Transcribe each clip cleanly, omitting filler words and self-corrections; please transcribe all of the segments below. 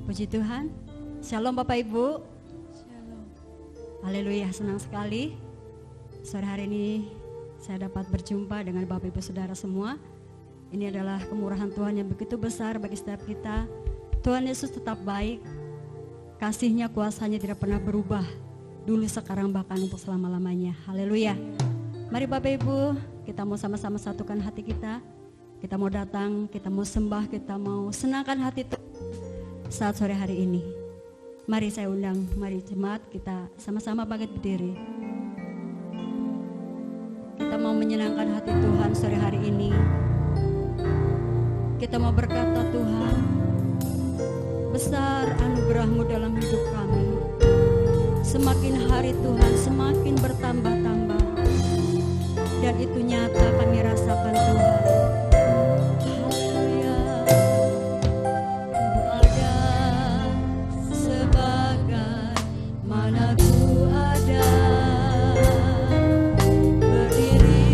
Puji Tuhan. Shalom Bapak Ibu. Shalom. Haleluya, senang sekali sore hari ini saya dapat berjumpa dengan Bapak Ibu Saudara semua. Ini adalah kemurahan Tuhan yang begitu besar bagi setiap kita. Tuhan Yesus tetap baik. Kasih-Nya, kuasa-Nya tidak pernah berubah. Dulu, sekarang, bahkan untuk selama-lamanya. Haleluya. Mari Bapak Ibu, kita mau sama-sama satukan hati kita. Kita mau datang, kita mau sembah, kita mau senangkan hati Tuhan saat sore hari ini. Mari saya undang, mari jemaat kita sama-sama bangkit berdiri. Kita mau menyenangkan hati Tuhan sore hari ini. Kita mau berkata, Tuhan, besar anugerah-Mu dalam hidup kami. Semakin hari Tuhan semakin bertambah-tambah. Dan itu nyata kami rasakan Tuhan. Haleluya. Ada sebagai mana ku ada, berdiri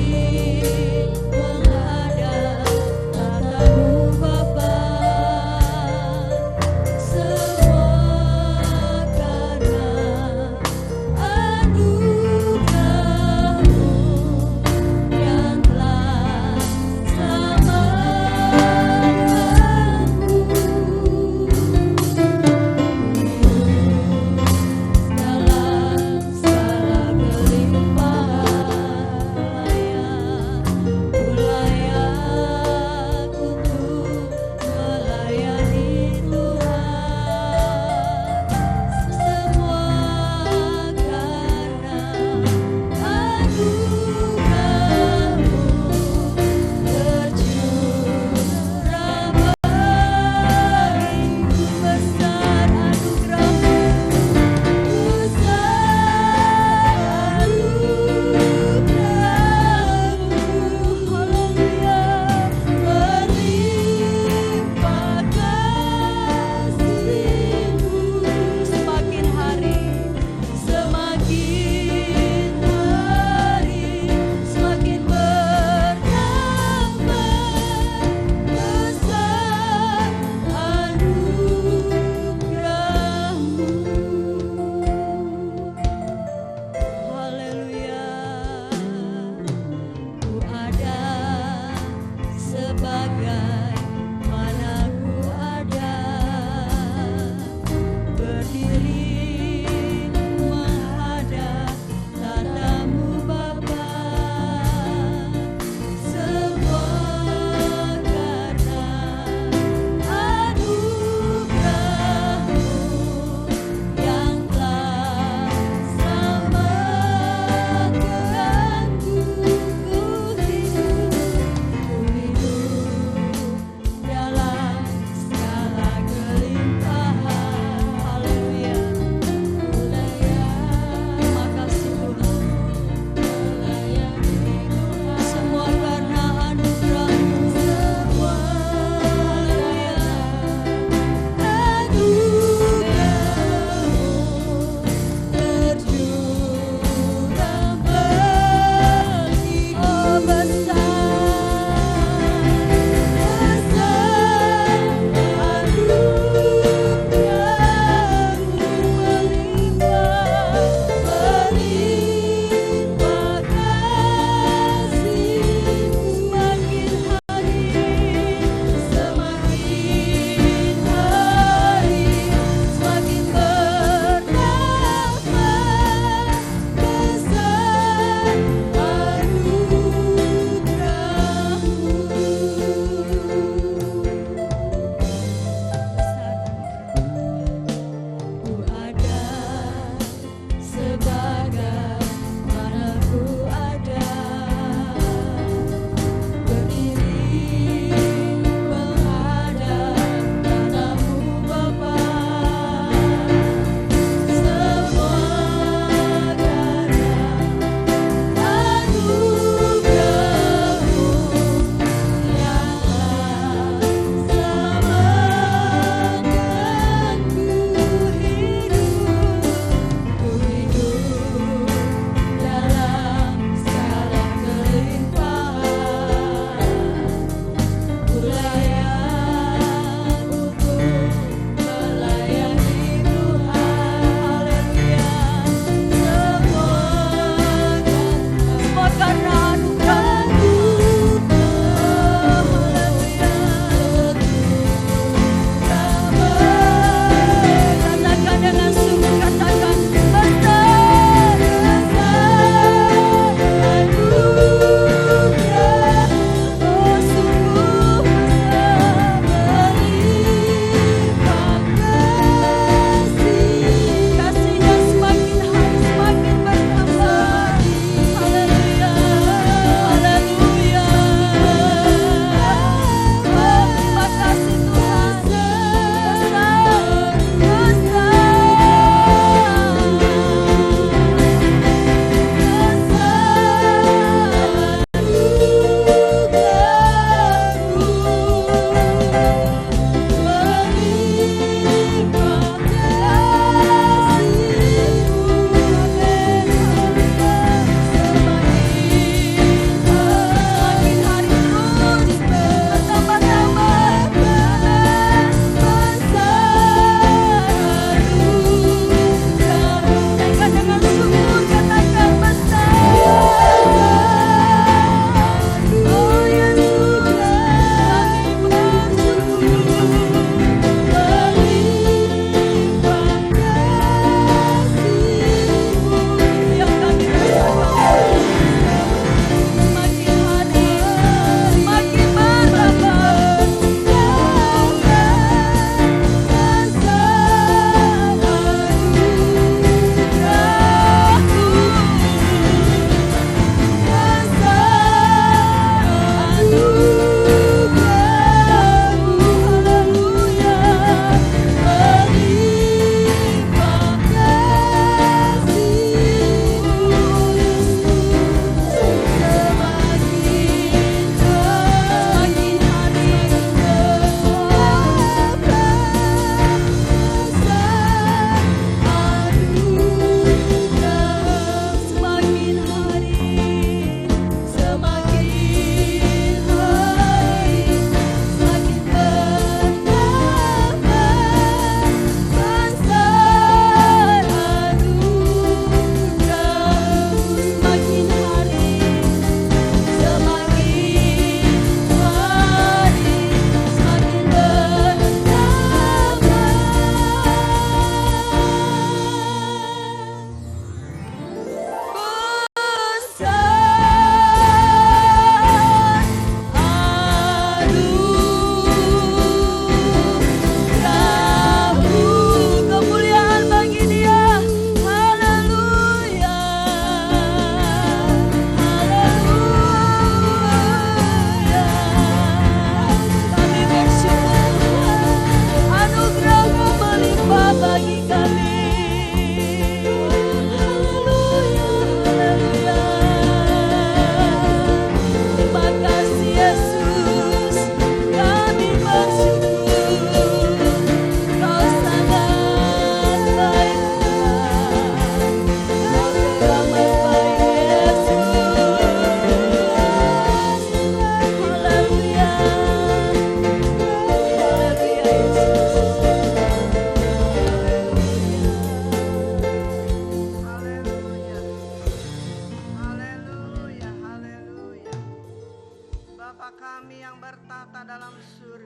menghadap tatamu Bapa. Semua karena anugerah-Mu yang telah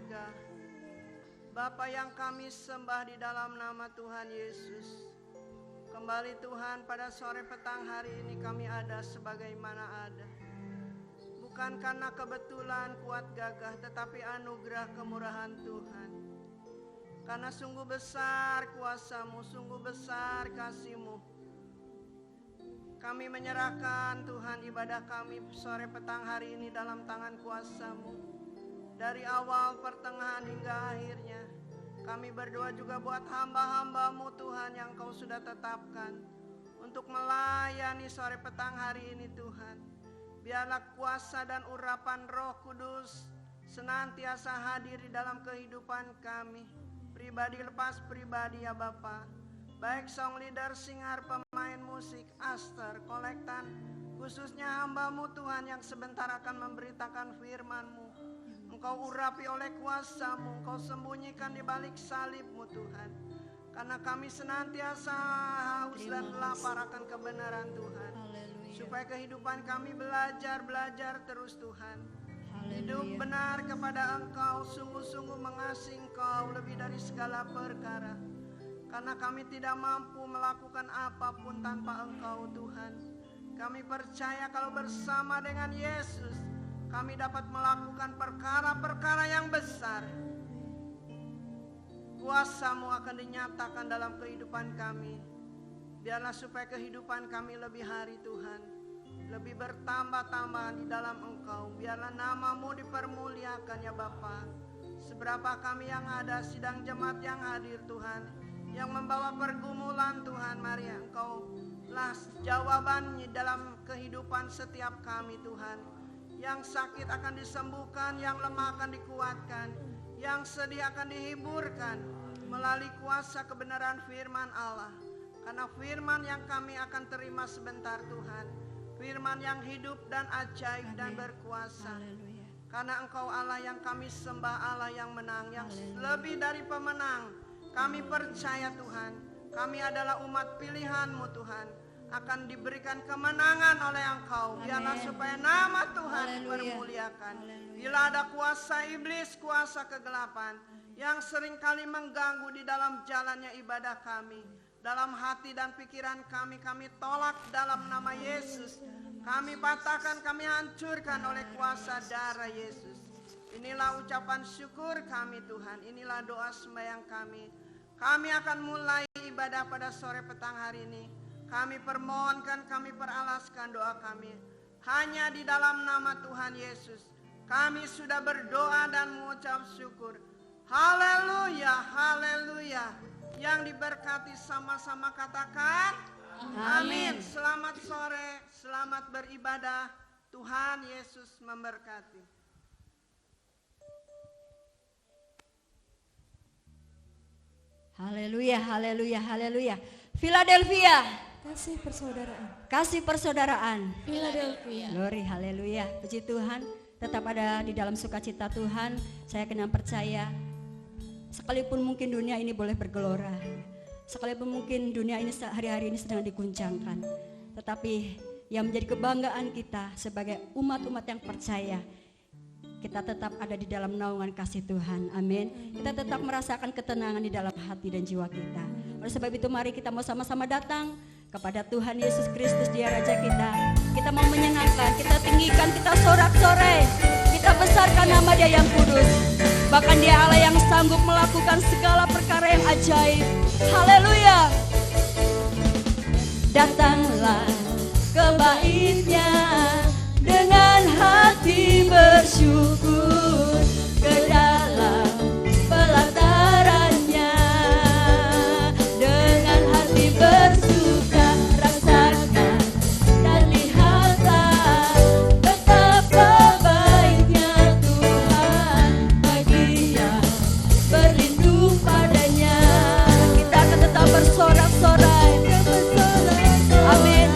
surga. Bapa yang kami sembah di dalam nama Tuhan Yesus. Kembali Tuhan, pada sore petang hari ini kami ada sebagaimana ada. Bukan karena kebetulan kuat gagah, tetapi anugerah kemurahan Tuhan. Karena sungguh besar kuasa-Mu, sungguh besar kasih-Mu. Kami menyerahkan Tuhan ibadah kami sore petang hari ini dalam tangan kuasa-Mu. Dari awal, pertengahan hingga akhirnya. Kami berdoa juga buat hamba-hamba-Mu Tuhan yang Kau sudah tetapkan untuk melayani sore petang hari ini Tuhan. Biarlah kuasa dan urapan Roh Kudus senantiasa hadir di dalam kehidupan kami. Pribadi lepas pribadi ya Bapa. Baik song leader, singar, pemain musik, aster, kolektan. Khususnya hamba-Mu Tuhan yang sebentar akan memberitakan firman-Mu. Engkau urapi oleh kuasa-Mu, Engkau sembunyikan di balik salib-Mu Tuhan. Karena kami senantiasa haus dan lapar akan kebenaran Tuhan. Supaya kehidupan kami belajar terus Tuhan. Hidup benar kepada Engkau, sungguh-sungguh mengasihi Engkau lebih dari segala perkara. Karena kami tidak mampu melakukan apapun tanpa Engkau Tuhan. Kami percaya kalau bersama dengan Yesus kami dapat melakukan perkara-perkara yang besar. Kuasa-Mu akan dinyatakan dalam kehidupan kami. Biarlah supaya kehidupan kami lebih hari Tuhan, lebih bertambah-tambah di dalam Engkau. Biarlah nama-Mu dipermuliakan ya Bapa. Seberapa kami yang ada, sidang jemaat yang hadir Tuhan, yang membawa pergumulan Tuhan, mari Engkau lah jawabannya dalam kehidupan setiap kami Tuhan. Yang sakit akan disembuhkan, yang lemah akan dikuatkan, yang sedih akan dihiburkan melalui kuasa kebenaran firman Allah. Karena firman yang kami akan terima sebentar Tuhan, firman yang hidup dan ajaib dan berkuasa. Karena Engkau Allah yang kami sembah, Allah yang menang, yang lebih dari pemenang. Kami percaya Tuhan, kami adalah umat pilihan-Mu Tuhan, akan diberikan kemenangan oleh Engkau. Biarlah supaya nama Tuhan dipermuliakan. Bila ada kuasa iblis, kuasa kegelapan yang seringkali mengganggu di dalam jalannya ibadah kami, dalam hati dan pikiran kami, kami tolak dalam nama Yesus. Kami patahkan, kami hancurkan oleh kuasa darah Yesus. Inilah ucapan syukur kami Tuhan, inilah doa sembahyang kami. Kami akan mulai ibadah pada sore petang hari ini. Kami permohonkan, kami peralaskan doa kami hanya di dalam nama Tuhan Yesus. Kami sudah berdoa dan mengucap syukur. Haleluya, haleluya. Yang diberkati sama-sama katakan amin. Selamat sore, selamat beribadah. Tuhan Yesus memberkati. Haleluya, haleluya, haleluya. Philadelphia. Kasih persaudaraan. Kasih persaudaraan. Philadelphia. Glory, haleluya. Puji Tuhan, tetap ada di dalam sukacita Tuhan. Saya kena percaya, sekalipun mungkin dunia ini boleh bergelora, sekalipun mungkin dunia ini hari-hari ini sedang diguncangkan, tetapi yang menjadi kebanggaan kita sebagai umat-umat yang percaya, kita tetap ada di dalam naungan kasih Tuhan. Amin. Kita tetap merasakan ketenangan di dalam hati dan jiwa kita. Oleh sebab itu mari kita mau sama-sama datang kepada Tuhan Yesus Kristus, Dia Raja kita. Kita mau menyenangkan, kita tinggikan, kita sorak-sorai, kita besarkan nama Dia yang kudus. Bahkan Dia Allah yang sanggup melakukan segala perkara yang ajaib. Haleluya. Datanglah ke bait-Nya dengan hati bersyukur, ke dalam pelataran-Nya dengan hati bersuka. Rasakan dan lihatlah betapa baiknya Tuhan bagi yang berlindung padanya. Kita akan tetap bersorak-sorai. Amin.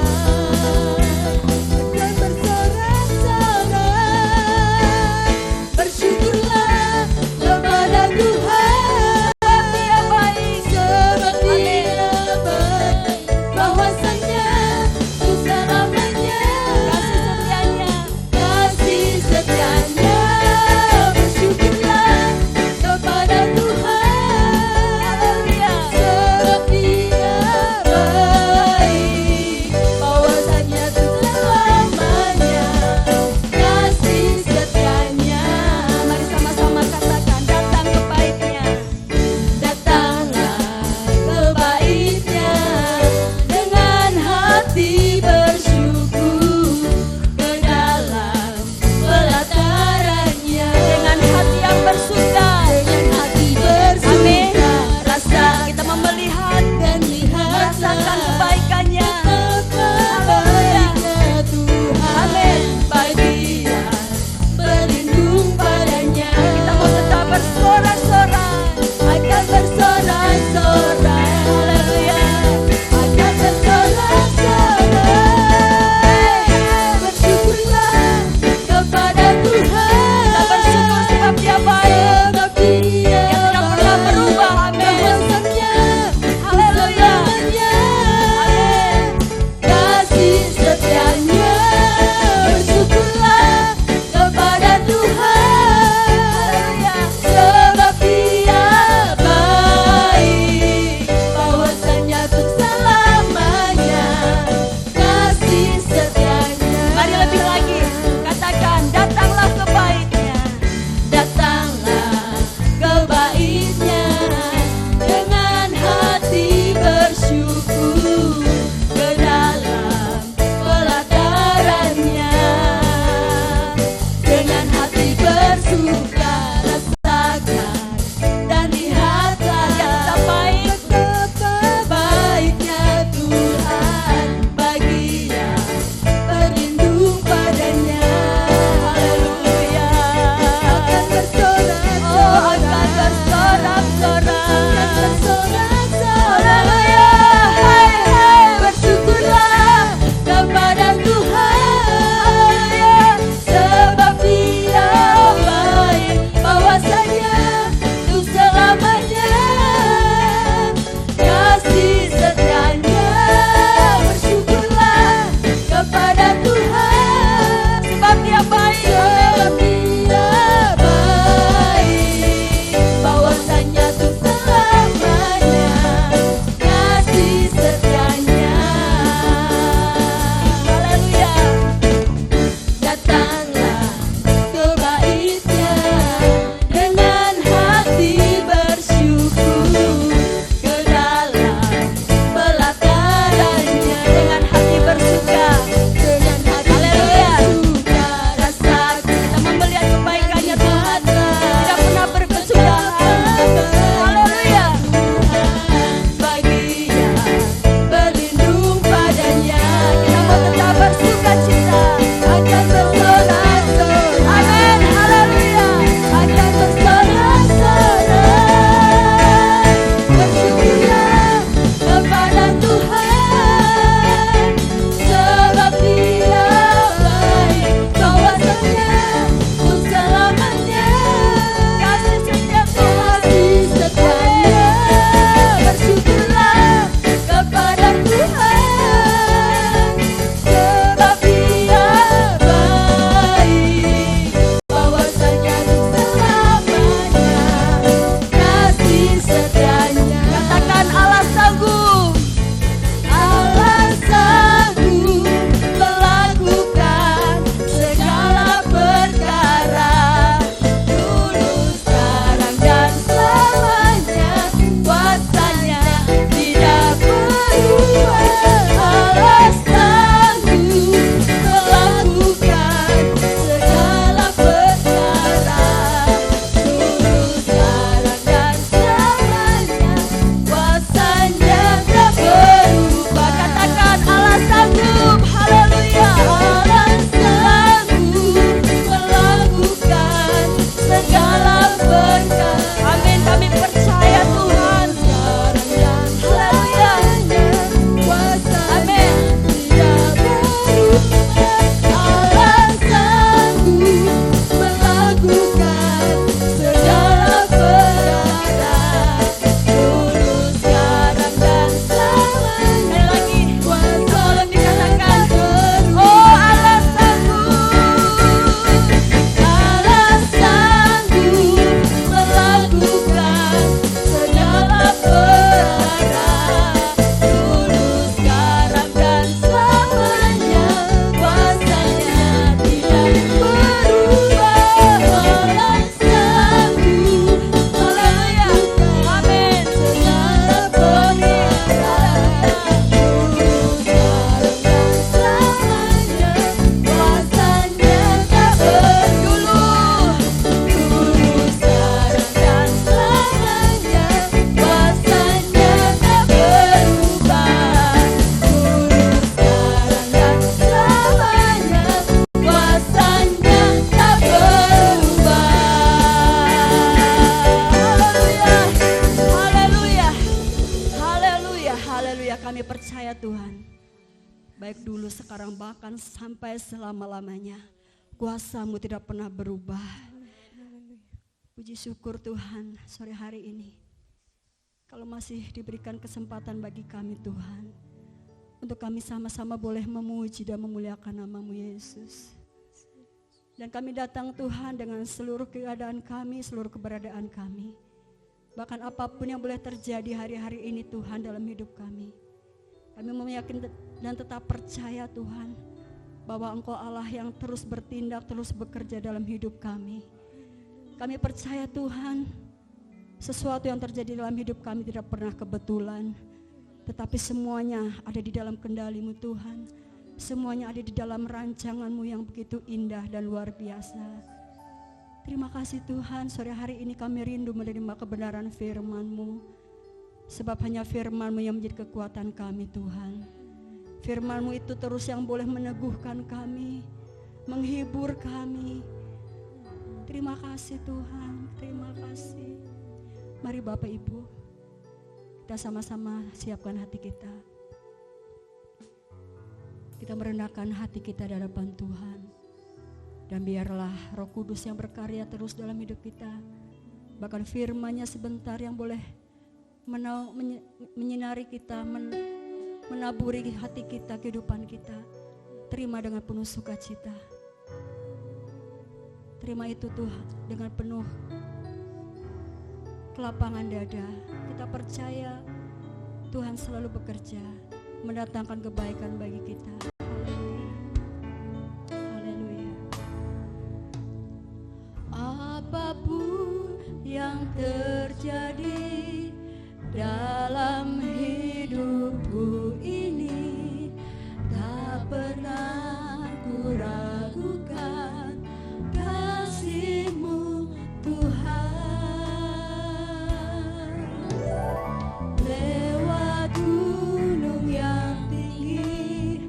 Haleluya, kami percaya Tuhan, baik dulu, sekarang, bahkan sampai selama-lamanya, kuasa-Mu tidak pernah berubah. Puji syukur Tuhan, sore hari ini, kalau masih diberikan kesempatan bagi kami Tuhan, untuk kami sama-sama boleh memuji dan memuliakan nama-Mu Yesus. Dan kami datang Tuhan dengan seluruh keadaan kami, seluruh keberadaan kami. Bahkan apapun yang boleh terjadi hari-hari ini Tuhan dalam hidup kami. Kami meyakini dan tetap percaya Tuhan, bahwa Engkau Allah yang terus bertindak, terus bekerja dalam hidup kami. Kami percaya Tuhan, sesuatu yang terjadi dalam hidup kami tidak pernah kebetulan, tetapi semuanya ada di dalam kendali-Mu Tuhan. Semuanya ada di dalam rancangan-Mu yang begitu indah dan luar biasa. Terima kasih Tuhan, sore hari ini kami rindu menerima kebenaran firman-Mu. Sebab hanya firman-Mu yang menjadi kekuatan kami Tuhan. Firman-Mu itu terus yang boleh meneguhkan kami, menghibur kami. Terima kasih Tuhan, terima kasih. Mari Bapak Ibu, kita sama-sama siapkan hati kita. Kita merendahkan hati kita di hadapan Tuhan. Dan biarlah Roh Kudus yang berkarya terus dalam hidup kita. Bahkan firman-Nya sebentar yang boleh menyinari kita, menaburi hati kita, kehidupan kita. Terima dengan penuh sukacita. Terima itu Tuhan dengan penuh kelapangan dada. Kita percaya Tuhan selalu bekerja, mendatangkan kebaikan bagi kita. Haleluya. Apapun yang terjadi dalam hidupku ini, tak pernah ku ragukan kasih-Mu Tuhan. Lewat gunung yang tinggi,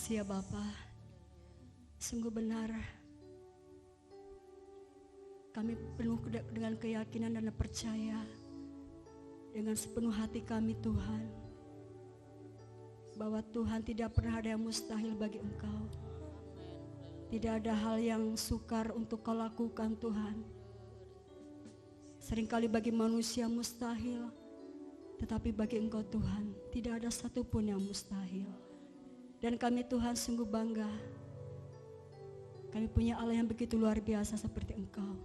kasih ya Bapa. Sungguh benar kami penuh dengan keyakinan dan percaya dengan sepenuh hati kami Tuhan, bahwa Tuhan tidak pernah ada yang mustahil bagi Engkau. Tidak ada hal yang sukar untuk Kau lakukan Tuhan. Seringkali bagi manusia mustahil, tetapi bagi Engkau Tuhan tidak ada satupun yang mustahil. Dan kami Tuhan sungguh bangga, kami punya Allah yang begitu luar biasa seperti Engkau.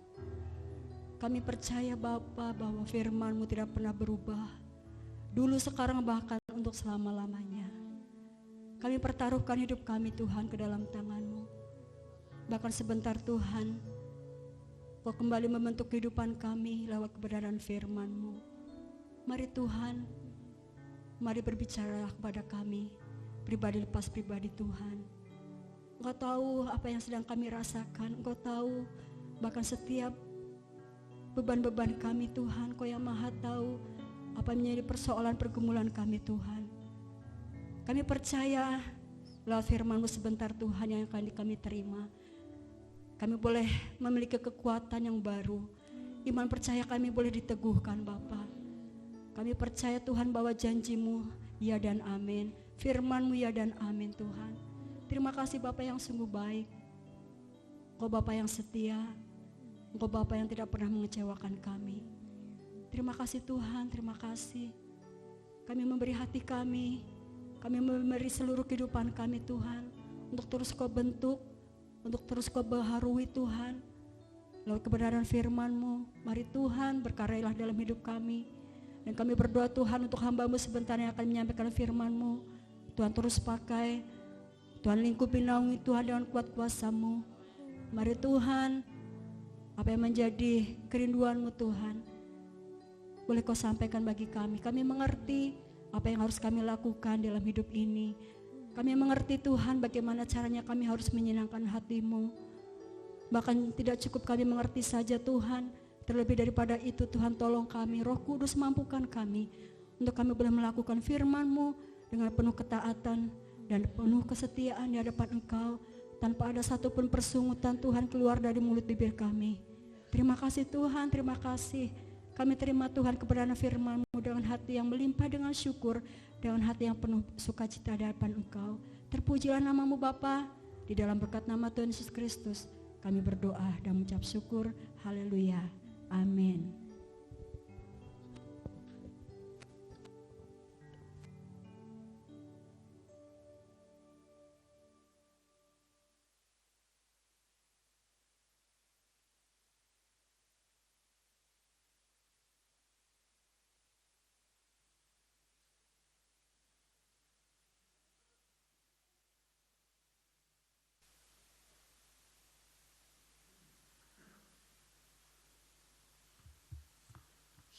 Kami percaya Bapa bahwa firman-Mu tidak pernah berubah, dulu, sekarang, bahkan untuk selama-lamanya. Kami pertaruhkan hidup kami Tuhan ke dalam tangan-Mu. Bahkan sebentar Tuhan, Kau kembali membentuk kehidupan kami lewat kebenaran firman-Mu. Mari Tuhan, mari berbicara kepada kami, pribadi lepas pribadi Tuhan. Engkau tahu apa yang sedang kami rasakan, Engkau tahu bahkan setiap beban-beban kami Tuhan. Kau yang maha tahu apa yang menjadi persoalan pergumulan kami Tuhan. Kami percaya lewat firman-Mu sebentar Tuhan yang akan kami terima, kami boleh memiliki kekuatan yang baru. Iman percaya kami boleh diteguhkan Bapa. Kami percaya Tuhan bahwa janji-Mu ya dan amin, firman-Mu ya dan amin Tuhan. Terima kasih Bapa yang sungguh baik. Engkau Bapa yang setia, Engkau Bapa yang tidak pernah mengecewakan kami. Terima kasih Tuhan, terima kasih. Kami memberi hati kami memberi seluruh kehidupan kami Tuhan, untuk terus Kau bentuk, untuk terus Kau baharui Tuhan. Lewat kebenaran firman-Mu, mari Tuhan berkaryalah dalam hidup kami. Dan kami berdoa Tuhan untuk hamba-Mu sebentar yang akan menyampaikan firman-Mu. Tuhan terus pakai, Tuhan lingkupi naungi Tuhan dengan kuat kuasa-Mu. Mari Tuhan, apa yang menjadi kerinduan-Mu Tuhan, boleh Kau sampaikan bagi kami. Kami mengerti apa yang harus kami lakukan dalam hidup ini. Kami mengerti Tuhan bagaimana caranya kami harus menyenangkan hati-Mu. Bahkan tidak cukup kami mengerti saja Tuhan, terlebih daripada itu Tuhan tolong kami, Roh Kudus mampukan kami untuk kami boleh melakukan firman-Mu dengan penuh ketaatan dan penuh kesetiaan di hadapan Engkau, tanpa ada satupun persungutan Tuhan keluar dari mulut bibir kami. Terima kasih Tuhan, terima kasih. Kami terima Tuhan kebenaran firman-Mu dengan hati yang melimpah dengan syukur, dengan hati yang penuh sukacita di hadapan Engkau. Terpujilah nama-Mu Bapa, di dalam berkat nama Tuhan Yesus Kristus kami berdoa dan mengucap syukur. Haleluya, amin.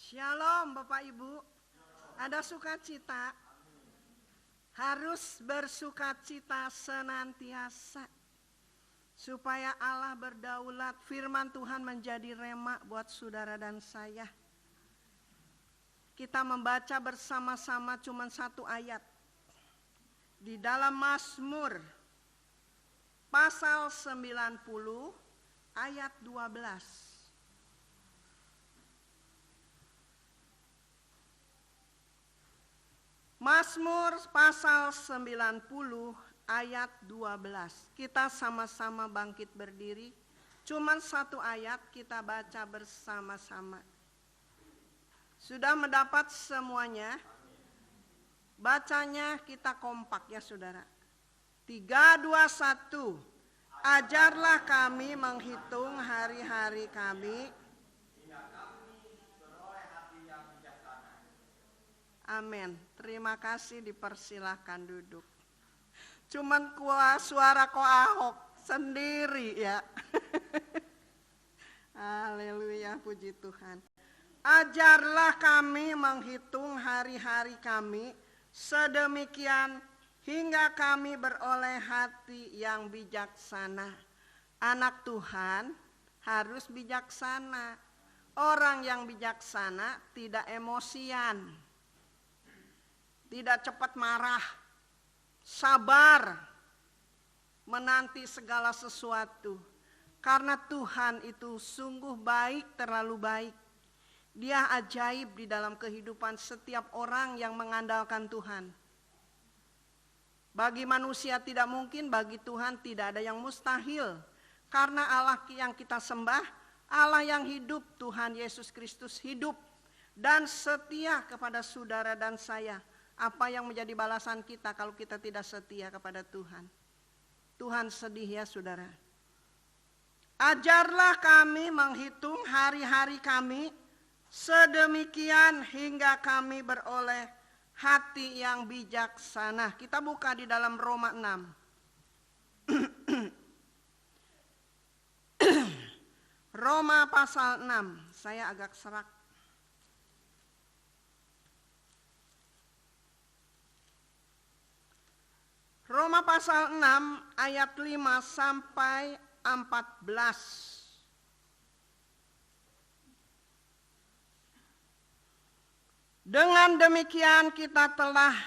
Shalom Bapak Ibu, ada sukacita, harus bersukacita senantiasa, supaya Allah berdaulat, firman Tuhan menjadi rema buat saudara dan saya. Kita membaca bersama-sama cuma satu ayat, di dalam Mazmur pasal 90 ayat 12. Mazmur pasal 90 ayat 12. Kita sama-sama bangkit berdiri. Cuman satu ayat kita baca bersama-sama. Sudah mendapat semuanya? Bacanya kita kompak ya saudara. 3, 2, 1. Ajarlah kami menghitung hari-hari kami. Amin. Terima kasih, dipersilahkan duduk. Cuman suara ko Ahok sendiri ya. Haleluya, puji Tuhan. Ajarlah kami menghitung hari-hari kami sedemikian hingga kami beroleh hati yang bijaksana. Anak Tuhan harus bijaksana. Orang yang bijaksana tidak emosian, tidak cepat marah, sabar, menanti segala sesuatu. Karena Tuhan itu sungguh baik, terlalu baik. Dia ajaib di dalam kehidupan setiap orang yang mengandalkan Tuhan. Bagi manusia tidak mungkin, bagi Tuhan tidak ada yang mustahil. Karena Allah yang kita sembah, Allah yang hidup, Tuhan Yesus Kristus hidup dan setia kepada saudara dan saya. Apa yang menjadi balasan kita kalau kita tidak setia kepada Tuhan? Tuhan sedih ya saudara. Ajarlah kami menghitung hari-hari kami sedemikian hingga kami beroleh hati yang bijaksana. Kita buka di dalam Roma 6. Roma pasal 6. Saya agak serak. Roma pasal 6 ayat 5 sampai 14. Dengan demikian kita telah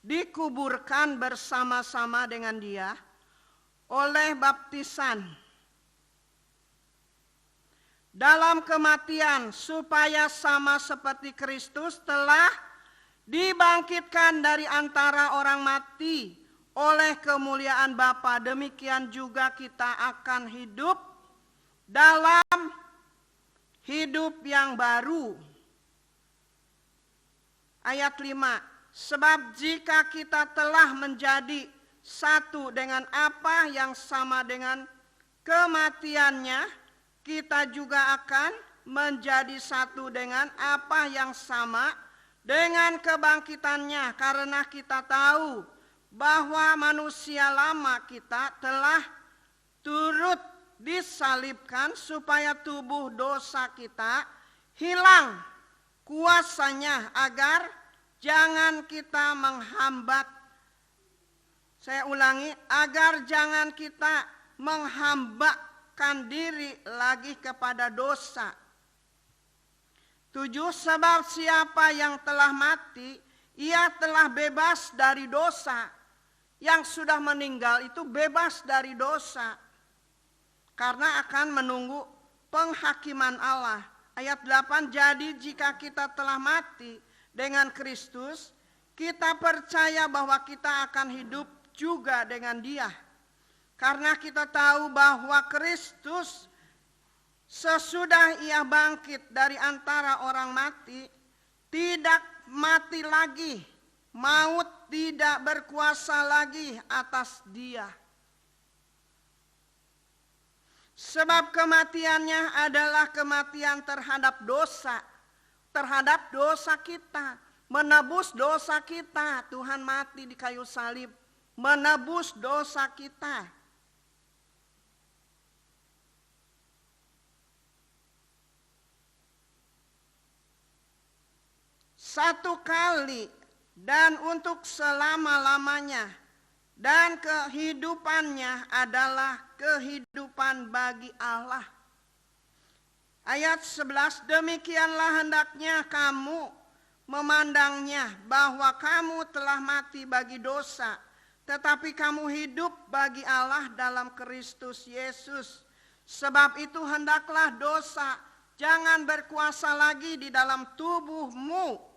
dikuburkan bersama-sama dengan Dia oleh baptisan dalam kematian, supaya sama seperti Kristus telah dibangkitkan dari antara orang mati oleh kemuliaan Bapa, demikian juga kita akan hidup dalam hidup yang baru. Ayat 5, sebab jika kita telah menjadi satu dengan apa yang sama dengan kematiannya, kita juga akan menjadi satu dengan apa yang sama dengan kebangkitannya, karena kita tahu bahwa manusia lama kita telah turut disalibkan supaya tubuh dosa kita hilang kuasanya, agar jangan kita menghambat. Saya ulangi, agar jangan kita menghambakan diri lagi kepada dosa. 7, sebab siapa yang telah mati, ia telah bebas dari dosa. Yang sudah meninggal itu bebas dari dosa, karena akan menunggu penghakiman Allah. Ayat 8, jadi jika kita telah mati dengan Kristus, kita percaya bahwa kita akan hidup juga dengan Dia. Karena kita tahu bahwa Kristus sesudah Ia bangkit dari antara orang mati, tidak mati lagi. Maut tidak berkuasa lagi atas Dia. Sebab kematiannya adalah kematian terhadap dosa kita, menebus dosa kita. Tuhan mati di kayu salib, menebus dosa kita. Satu kali dan untuk selama-lamanya, dan kehidupannya adalah kehidupan bagi Allah. Ayat 11, demikianlah hendaknya kamu memandangnya, bahwa kamu telah mati bagi dosa, tetapi kamu hidup bagi Allah dalam Kristus Yesus. Sebab itu hendaklah dosa jangan berkuasa lagi di dalam tubuhmu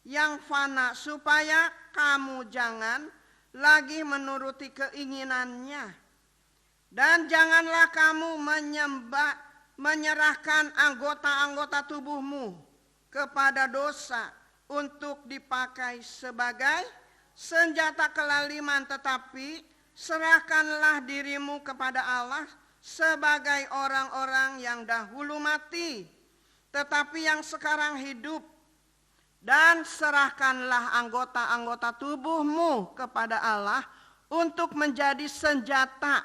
yang fana, supaya kamu jangan lagi menuruti keinginannya. Dan janganlah kamu menyerahkan anggota-anggota tubuhmu kepada dosa untuk dipakai sebagai senjata kelaliman, tetapi serahkanlah dirimu kepada Allah sebagai orang-orang yang dahulu mati, tetapi yang sekarang hidup. Dan serahkanlah anggota-anggota tubuhmu kepada Allah untuk menjadi senjata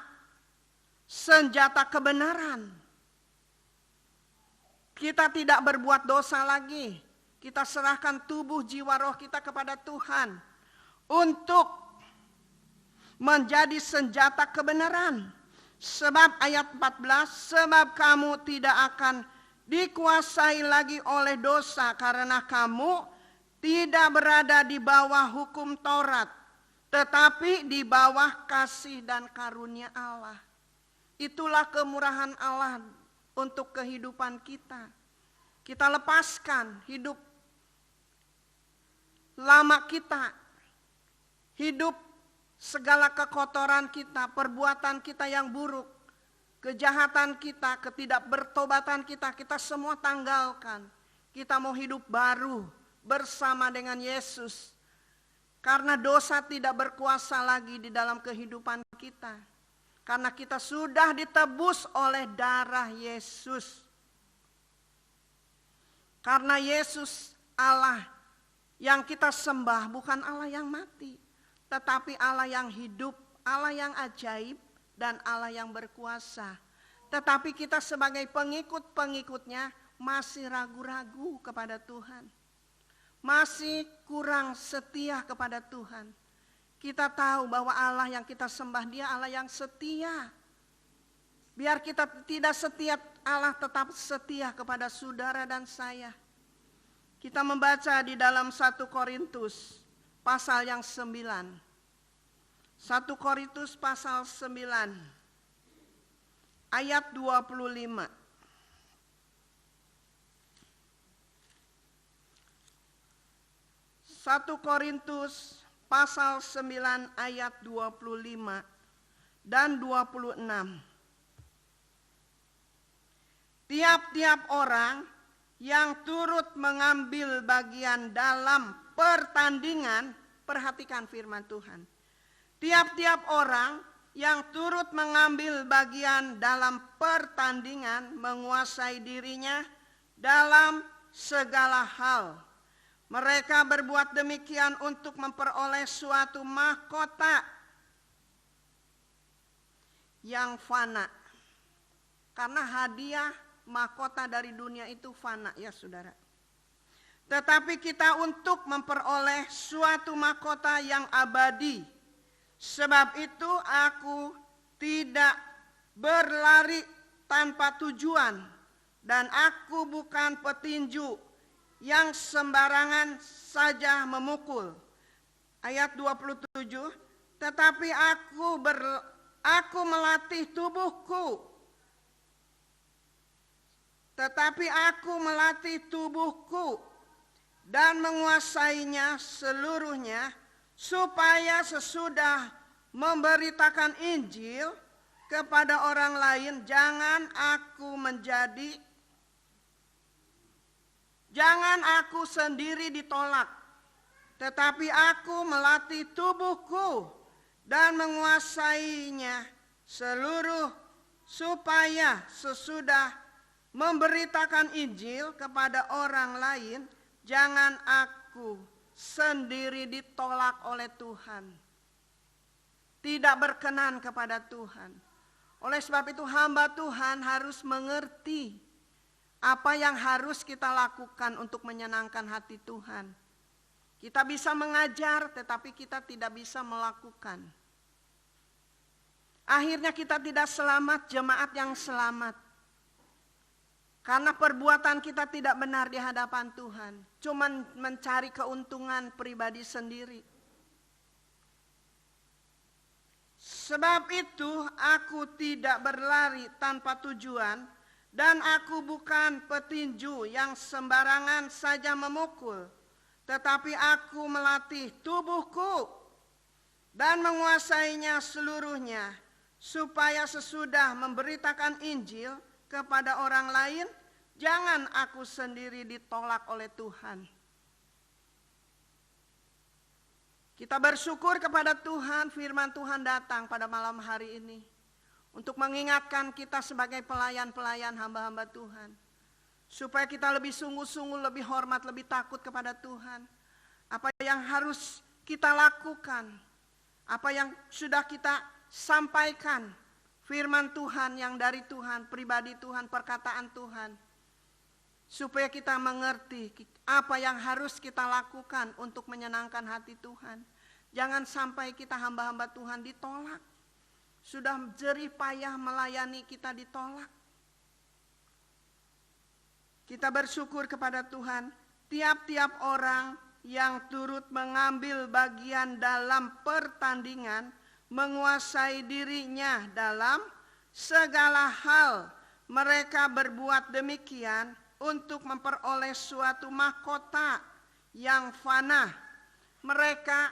kebenaran. Kita tidak berbuat dosa lagi. Kita serahkan tubuh, jiwa, roh kita kepada Tuhan untuk menjadi senjata kebenaran. Sebab ayat 14, sebab kamu tidak akan dikuasai lagi oleh dosa, karena kamu tidak berada di bawah hukum Taurat, tetapi di bawah kasih dan karunia Allah. Itulah kemurahan Allah untuk kehidupan kita. Kita lepaskan hidup lama kita, hidup segala kekotoran kita, perbuatan kita yang buruk, kejahatan kita, ketidakbertobatan kita, kita semua tanggalkan. Kita mau hidup baru bersama dengan Yesus. Karena dosa tidak berkuasa lagi di dalam kehidupan kita. Karena kita sudah ditebus oleh darah Yesus. Karena Yesus Allah yang kita sembah bukan Allah yang mati, tetapi Allah yang hidup, Allah yang ajaib, dan Allah yang berkuasa. Tetapi kita sebagai pengikut-pengikutnya masih ragu-ragu kepada Tuhan. Masih kurang setia kepada Tuhan. Kita tahu bahwa Allah yang kita sembah Dia Allah yang setia. Biar kita tidak setia, Allah tetap setia kepada saudara dan saya. Kita membaca di dalam 1 Korintus pasal yang 9. 1 Korintus pasal 9 ayat 25. 1 Korintus pasal 9 ayat 25 dan 26. Tiap-tiap orang yang turut mengambil bagian dalam pertandingan, perhatikan firman Tuhan. Tiap-tiap orang yang turut mengambil bagian dalam pertandingan menguasai dirinya dalam segala hal. Mereka berbuat demikian untuk memperoleh suatu mahkota yang fana. Karena hadiah mahkota dari dunia itu fana ya saudara. Tetapi kita untuk memperoleh suatu mahkota yang abadi. Sebab itu aku tidak berlari tanpa tujuan. Dan aku bukan petinju yang sembarangan saja memukul. Ayat 27, tetapi aku melatih tubuhku. Tetapi aku melatih tubuhku dan menguasainya seluruhnya, supaya sesudah memberitakan Injil kepada orang lain, jangan aku sendiri ditolak, tetapi aku melatih tubuhku dan menguasainya seluruh, supaya sesudah memberitakan Injil kepada orang lain, jangan aku sendiri ditolak oleh Tuhan. Tidak berkenan kepada Tuhan. Oleh sebab itu hamba Tuhan harus mengerti apa yang harus kita lakukan untuk menyenangkan hati Tuhan. Kita bisa mengajar tetapi kita tidak bisa melakukan. Akhirnya kita tidak selamat, jemaat yang selamat. Karena perbuatan kita tidak benar di hadapan Tuhan. Cuma mencari keuntungan pribadi sendiri. Sebab itu aku tidak berlari tanpa tujuan. Dan aku bukan petinju yang sembarangan saja memukul. Tetapi aku melatih tubuhku dan menguasainya seluruhnya. Supaya sesudah memberitakan Injil kepada orang lain, jangan aku sendiri ditolak oleh Tuhan. Kita bersyukur kepada Tuhan, firman Tuhan datang pada malam hari ini. Untuk mengingatkan kita sebagai pelayan-pelayan hamba-hamba Tuhan. Supaya kita lebih sungguh-sungguh, lebih hormat, lebih takut kepada Tuhan. Apa yang harus kita lakukan. Apa yang sudah kita sampaikan. Firman Tuhan yang dari Tuhan, pribadi Tuhan, perkataan Tuhan. Supaya kita mengerti apa yang harus kita lakukan untuk menyenangkan hati Tuhan. Jangan sampai kita hamba-hamba Tuhan ditolak. Sudah jerih payah melayani kita ditolak. Kita bersyukur kepada Tuhan. Tiap-tiap orang yang turut mengambil bagian dalam pertandingan menguasai dirinya dalam segala hal. Mereka berbuat demikian untuk memperoleh suatu mahkota yang fana. Mereka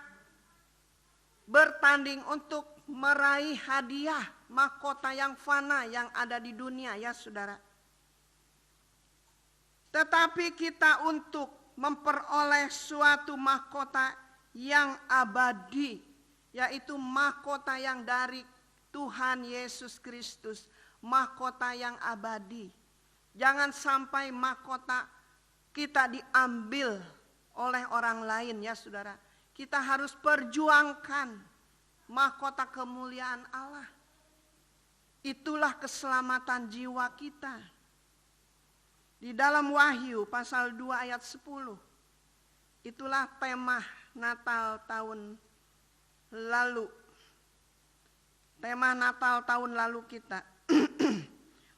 bertanding untuk meraih hadiah mahkota yang fana yang ada di dunia, ya saudara. Tetapi kita untuk memperoleh suatu mahkota yang abadi, yaitu mahkota yang dari Tuhan Yesus Kristus, mahkota yang abadi. Jangan sampai mahkota kita diambil oleh orang lain, ya saudara. Kita harus perjuangkan mahkota kemuliaan Allah. Itulah keselamatan jiwa kita. Di dalam Wahyu pasal 2 ayat 10. Itulah tema Natal tahun lalu. Tema Natal tahun lalu kita.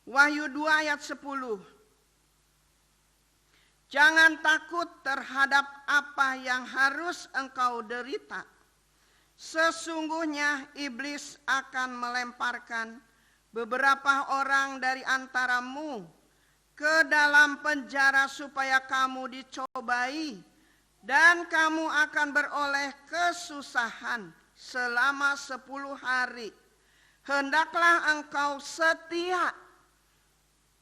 Wahyu 2 ayat 10. Jangan takut terhadap apa yang harus engkau derita. Sesungguhnya iblis akan melemparkan beberapa orang dari antaramu ke dalam penjara supaya kamu dicobai, dan kamu akan beroleh kesusahan selama 10 hari. Hendaklah engkau setia.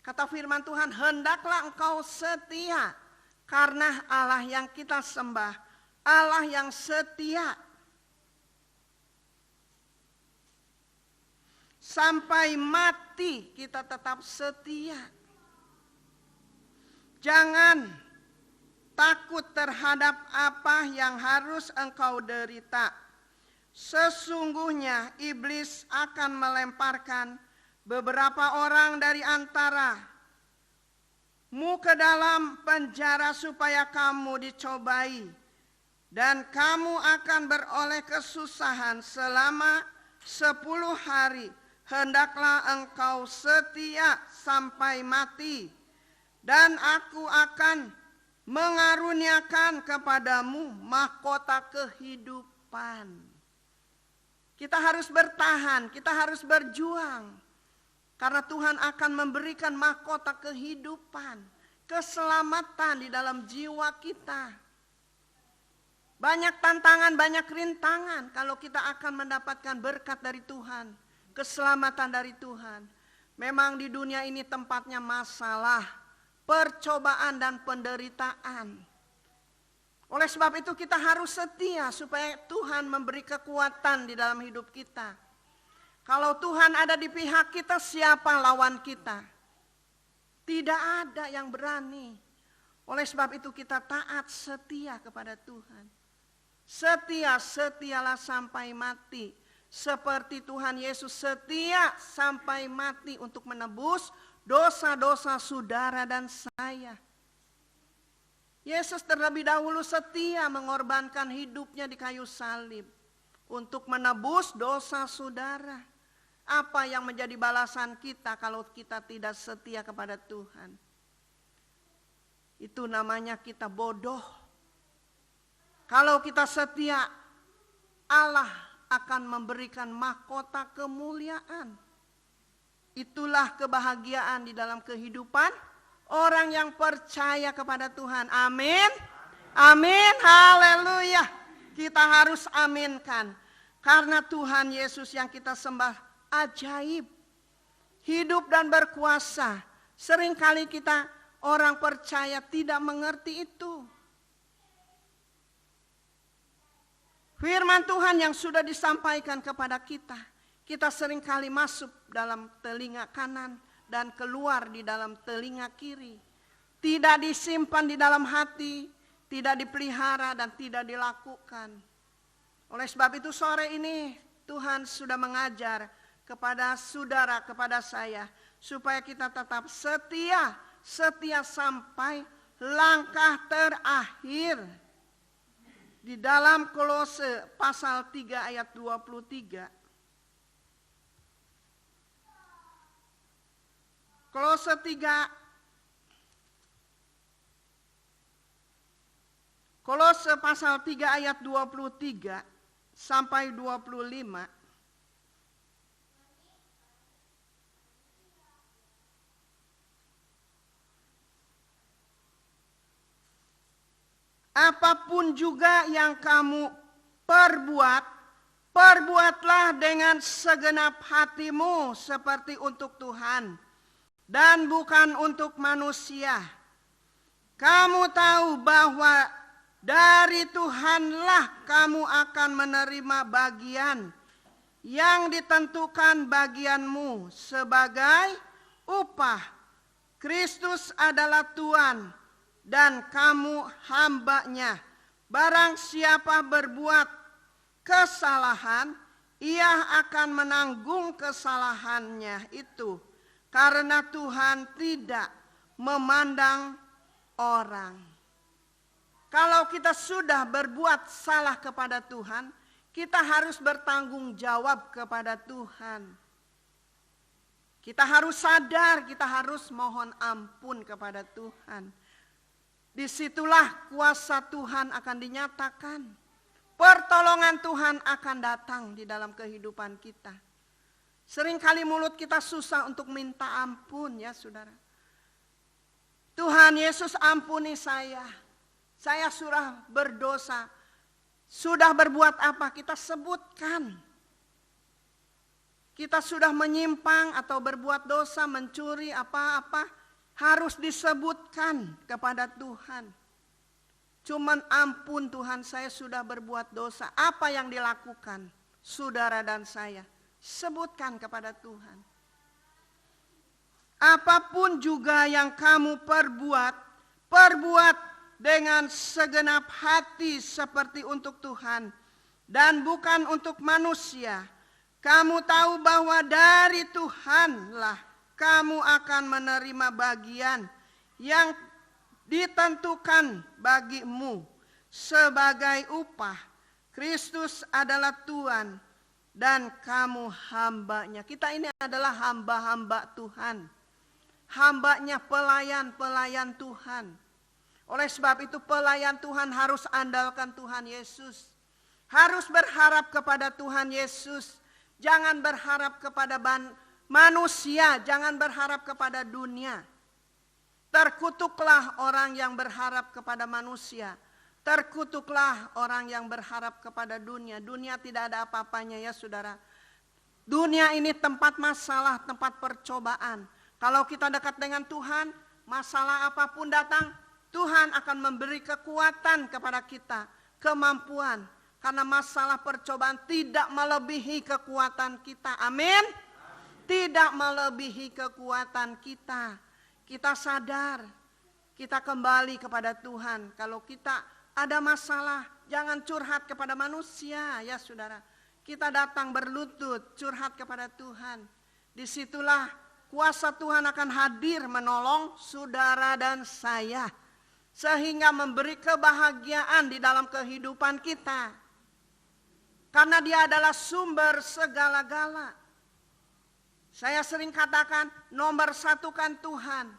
Kata firman Tuhan, hendaklah engkau setia. Karena Allah yang kita sembah, Allah yang setia. Sampai mati kita tetap setia. Jangan takut terhadap apa yang harus engkau derita. Sesungguhnya iblis akan melemparkan beberapa orang dari antaramu ke dalam penjara supaya kamu dicobai, dan kamu akan beroleh kesusahan selama 10 hari. Hendaklah engkau setia sampai mati, dan aku akan mengaruniakan kepadamu mahkota kehidupan. Kita harus bertahan, kita harus berjuang. Karena Tuhan akan memberikan mahkota kehidupan, keselamatan di dalam jiwa kita. Banyak tantangan, banyak rintangan kalau kita akan mendapatkan berkat dari Tuhan, keselamatan dari Tuhan. Memang di dunia ini tempatnya masalah, percobaan dan penderitaan. Oleh sebab itu kita harus setia supaya Tuhan memberi kekuatan di dalam hidup kita. Kalau Tuhan ada di pihak kita, siapa lawan kita? Tidak ada yang berani. Oleh sebab itu kita taat setia kepada Tuhan. Setia, setialah sampai mati. Seperti Tuhan Yesus setia sampai mati untuk menebus dosa-dosa saudara dan saya. Yesus terlebih dahulu setia mengorbankan hidupnya di kayu salib untuk menebus dosa saudara. Apa yang menjadi balasan kita kalau kita tidak setia kepada Tuhan? Itu namanya kita bodoh. Kalau kita setia, Allah akan memberikan mahkota kemuliaan. Itulah kebahagiaan di dalam kehidupan orang yang percaya kepada Tuhan. Amin. Amin. Haleluya. Kita harus aminkan. Karena Tuhan Yesus yang kita sembah ajaib, hidup dan berkuasa. Seringkali kita orang percaya tidak mengerti itu. Firman Tuhan yang sudah disampaikan kepada kita, kita seringkali masuk dalam telinga kanan dan keluar di dalam telinga kiri. Tidak disimpan di dalam hati, tidak dipelihara dan tidak dilakukan. Oleh sebab itu sore ini Tuhan sudah mengajar kepada saudara, kepada saya, supaya kita tetap setia, setia sampai langkah terakhir. Di dalam Kolose pasal 3 ayat 23. Kolose 3 Kolose pasal 3 ayat 23 sampai 25. Apapun juga yang kamu perbuat, perbuatlah dengan segenap hatimu seperti untuk Tuhan dan bukan untuk manusia. Kamu tahu bahwa dari Tuhanlah kamu akan menerima bagian yang ditentukan bagianmu sebagai upah. Kristus adalah Tuhan dan kamu hambanya. Barang siapa berbuat kesalahan, ia akan menanggung kesalahannya itu. Karena Tuhan tidak memandang orang. Kalau kita sudah berbuat salah kepada Tuhan, kita harus bertanggung jawab kepada Tuhan. Kita harus sadar, kita harus mohon ampun kepada Tuhan. Disitulah kuasa Tuhan akan dinyatakan. Pertolongan Tuhan akan datang di dalam kehidupan kita. Seringkali mulut kita susah untuk minta ampun ya saudara. Tuhan Yesus ampuni saya. Saya sudah berdosa. Sudah berbuat apa? Kita sebutkan. Kita sudah menyimpang atau berbuat dosa, mencuri apa-apa. Harus disebutkan kepada Tuhan. Cuman ampun Tuhan, saya sudah berbuat dosa. Apa yang dilakukan saudara dan saya? Sebutkan kepada Tuhan. Apapun juga yang kamu perbuat, perbuat dengan segenap hati seperti untuk Tuhan dan bukan untuk manusia. Kamu tahu bahwa dari Tuhanlah kamu akan menerima bagian yang ditentukan bagimu sebagai upah. Kristus adalah Tuhan dan kamu hambanya. Kita ini adalah hamba-hamba Tuhan. Hambanya, pelayan-pelayan Tuhan. Oleh sebab itu pelayan Tuhan harus andalkan Tuhan Yesus. Harus berharap kepada Tuhan Yesus. Jangan berharap kepada manusia, jangan berharap kepada dunia. Terkutuklah orang yang berharap kepada manusia. Terkutuklah orang yang berharap kepada dunia. Dunia tidak ada apa-apanya ya saudara. Dunia ini tempat masalah, tempat percobaan. Kalau kita dekat dengan Tuhan, masalah apapun datang, Tuhan akan memberi kekuatan kepada kita, kemampuan. Karena masalah percobaan tidak melebihi kekuatan kita. Amin. Tidak melebihi kekuatan kita. Kita sadar, kita kembali kepada Tuhan. Kalau kita ada masalah, jangan curhat kepada manusia ya saudara. Kita datang berlutut, curhat kepada Tuhan. Disitulah kuasa Tuhan akan hadir menolong saudara dan saya. Sehingga memberi kebahagiaan di dalam kehidupan kita. Karena Dia adalah sumber segala-gala. Saya sering katakan nomor satu kan Tuhan.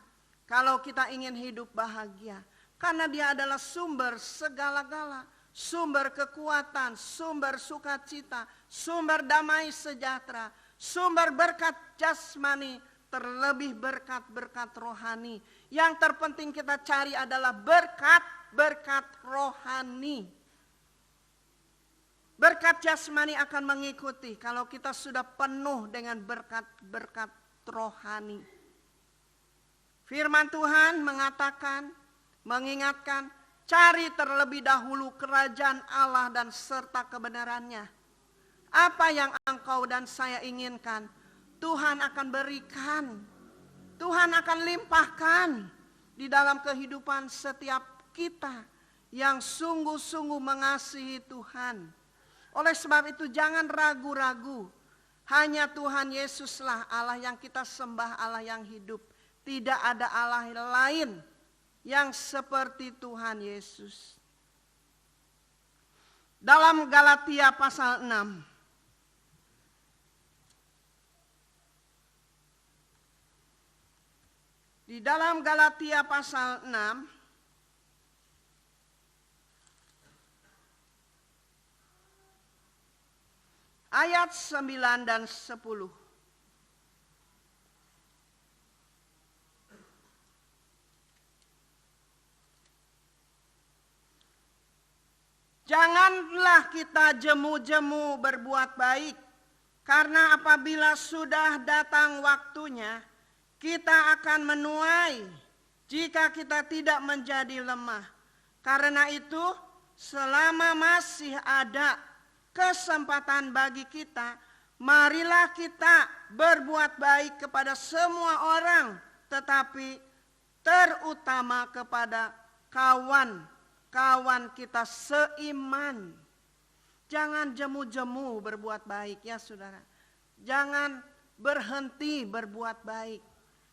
Kalau kita ingin hidup bahagia. Karena Dia adalah sumber segala-gala. Sumber kekuatan, sumber sukacita, sumber damai sejahtera. Sumber berkat jasmani, terlebih berkat-berkat rohani. Yang terpenting kita cari adalah berkat-berkat rohani. Berkat jasmani akan mengikuti kalau kita sudah penuh dengan berkat-berkat rohani. Firman Tuhan mengatakan, mengingatkan, cari terlebih dahulu kerajaan Allah dan serta kebenarannya. Apa yang engkau dan saya inginkan, Tuhan akan berikan. Tuhan akan limpahkan di dalam kehidupan setiap kita yang sungguh-sungguh mengasihi Tuhan. Oleh sebab itu jangan ragu-ragu. Hanya Tuhan Yesuslah Allah yang kita sembah, Allah yang hidup. Tidak ada Allah lain yang seperti Tuhan Yesus. Dalam Galatia pasal 6. Di dalam Galatia pasal 6. ayat 9 dan 10. Janganlah kita jemu-jemu berbuat baik, karena apabila sudah datang waktunya, kita akan menuai jika kita tidak menjadi lemah. Karena itu, selama masih ada kesempatan bagi kita, marilah kita berbuat baik kepada semua orang, tetapi terutama kepada kawan kita seiman. Jangan jemu-jemu berbuat baik ya saudara. Jangan berhenti berbuat baik.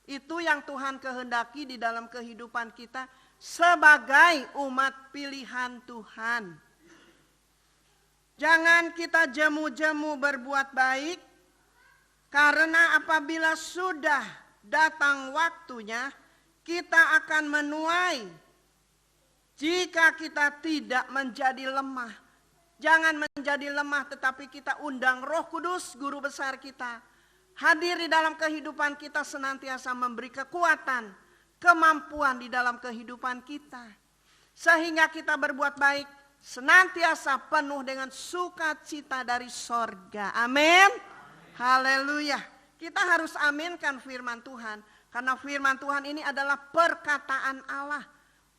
Itu yang Tuhan kehendaki di dalam kehidupan kita sebagai umat pilihan Tuhan. Jangan kita jemu-jemu berbuat baik, karena apabila sudah datang waktunya, kita akan menuai jika kita tidak menjadi lemah. Jangan menjadi lemah, tetapi kita undang Roh Kudus, Guru besar kita, hadir di dalam kehidupan kita, senantiasa memberi kekuatan, kemampuan di dalam kehidupan kita. Sehingga kita berbuat baik, senantiasa penuh dengan sukacita dari sorga. Amin. Haleluya. Kita harus aminkan firman Tuhan. Karena firman Tuhan ini adalah perkataan Allah.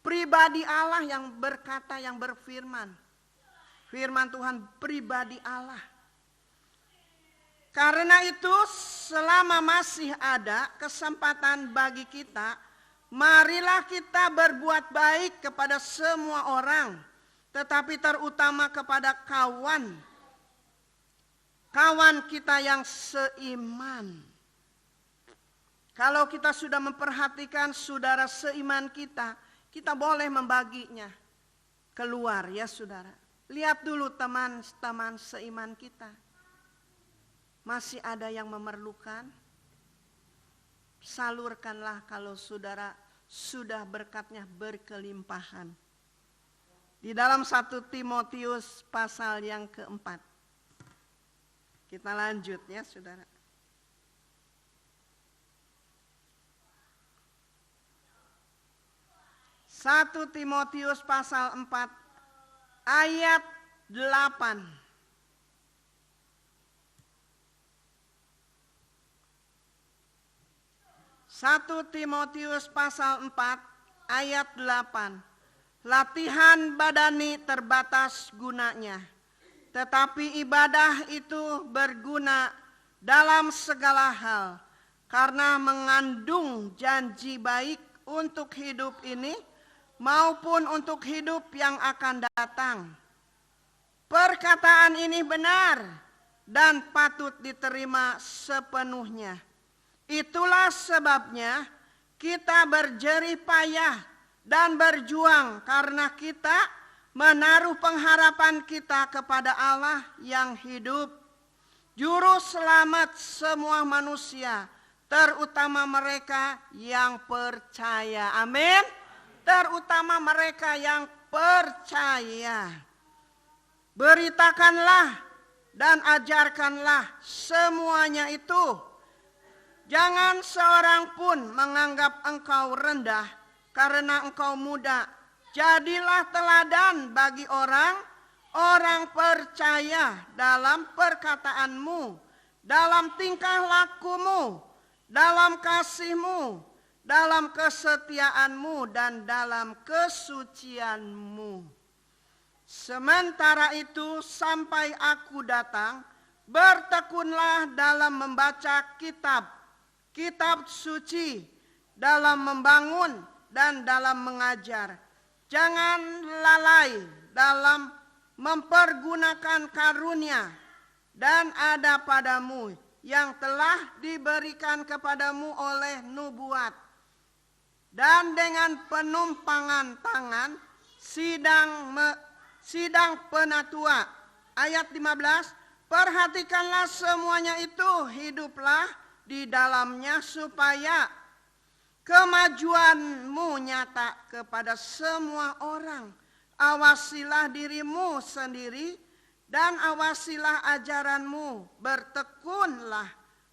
Pribadi Allah yang berkata, yang berfirman. Firman Tuhan pribadi Allah. Karena itu selama masih ada kesempatan bagi kita, marilah kita berbuat baik kepada semua orang. Tetapi terutama kepada kawan kita yang seiman. Kalau kita sudah memperhatikan saudara seiman kita, kita boleh membaginya keluar ya saudara. Lihat dulu teman-teman seiman kita. Masih ada yang memerlukan? Salurkanlah kalau saudara sudah berkatnya berkelimpahan. Di dalam 1 Timotius pasal yang keempat. Kita lanjut ya saudara. Satu Timotius pasal 4 ayat 8. Satu Timotius pasal 4 ayat 8. Latihan badani terbatas gunanya, tetapi ibadah itu berguna dalam segala hal, karena mengandung janji baik untuk hidup ini maupun untuk hidup yang akan datang. Perkataan ini benar dan patut diterima sepenuhnya. Itulah sebabnya kita berjerih payah dan berjuang, karena kita menaruh pengharapan kita kepada Allah yang hidup, Juru Selamat semua manusia, terutama mereka yang percaya. Amin. Terutama mereka yang percaya. Beritakanlah dan ajarkanlah semuanya itu. Jangan seorang pun menganggap engkau rendah karena engkau muda. Jadilah teladan bagi orang percaya dalam perkataanmu, dalam tingkah lakumu, dalam kasihmu, dalam kesetiaanmu, dan dalam kesucianmu. Sementara itu sampai aku datang, bertekunlah dalam membaca kitab suci, dalam membangun dan dalam mengajar. Jangan lalai dalam mempergunakan karunia dan ada padamu yang telah diberikan kepadamu oleh nubuat, dan dengan penumpangan tangan sidang penatua. Ayat 15, perhatikanlah semuanya itu, hiduplah di dalamnya supaya kemajuanmu nyata kepada semua orang. Awasilah dirimu sendiri dan awasilah ajaranmu, bertekunlah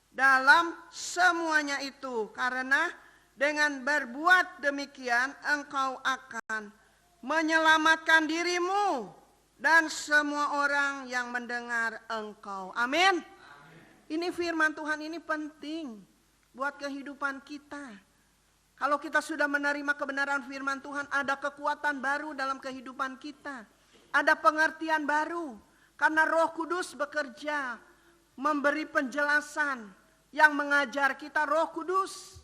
dalam semuanya itu, karena dengan berbuat demikian engkau akan menyelamatkan dirimu dan semua orang yang mendengar engkau. Amin. Ini firman Tuhan ini penting buat kehidupan kita. Kalau kita sudah menerima kebenaran firman Tuhan, ada kekuatan baru dalam kehidupan kita. Ada pengertian baru. Karena Roh Kudus bekerja, memberi penjelasan yang mengajar kita. Roh Kudus.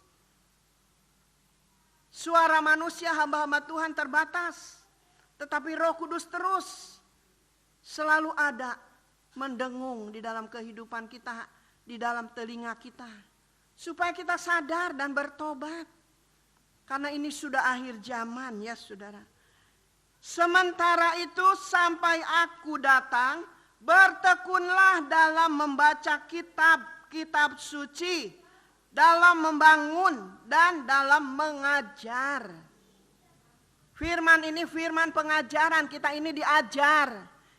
Suara manusia hamba-hamba Tuhan terbatas. Tetapi Roh Kudus terus selalu ada mendengung di dalam kehidupan kita, di dalam telinga kita. Supaya kita sadar dan bertobat. Karena ini sudah akhir zaman ya saudara. Sementara itu sampai aku datang, bertekunlah dalam membaca kitab suci, dalam membangun dan dalam mengajar. Firman ini firman pengajaran, kita ini diajar.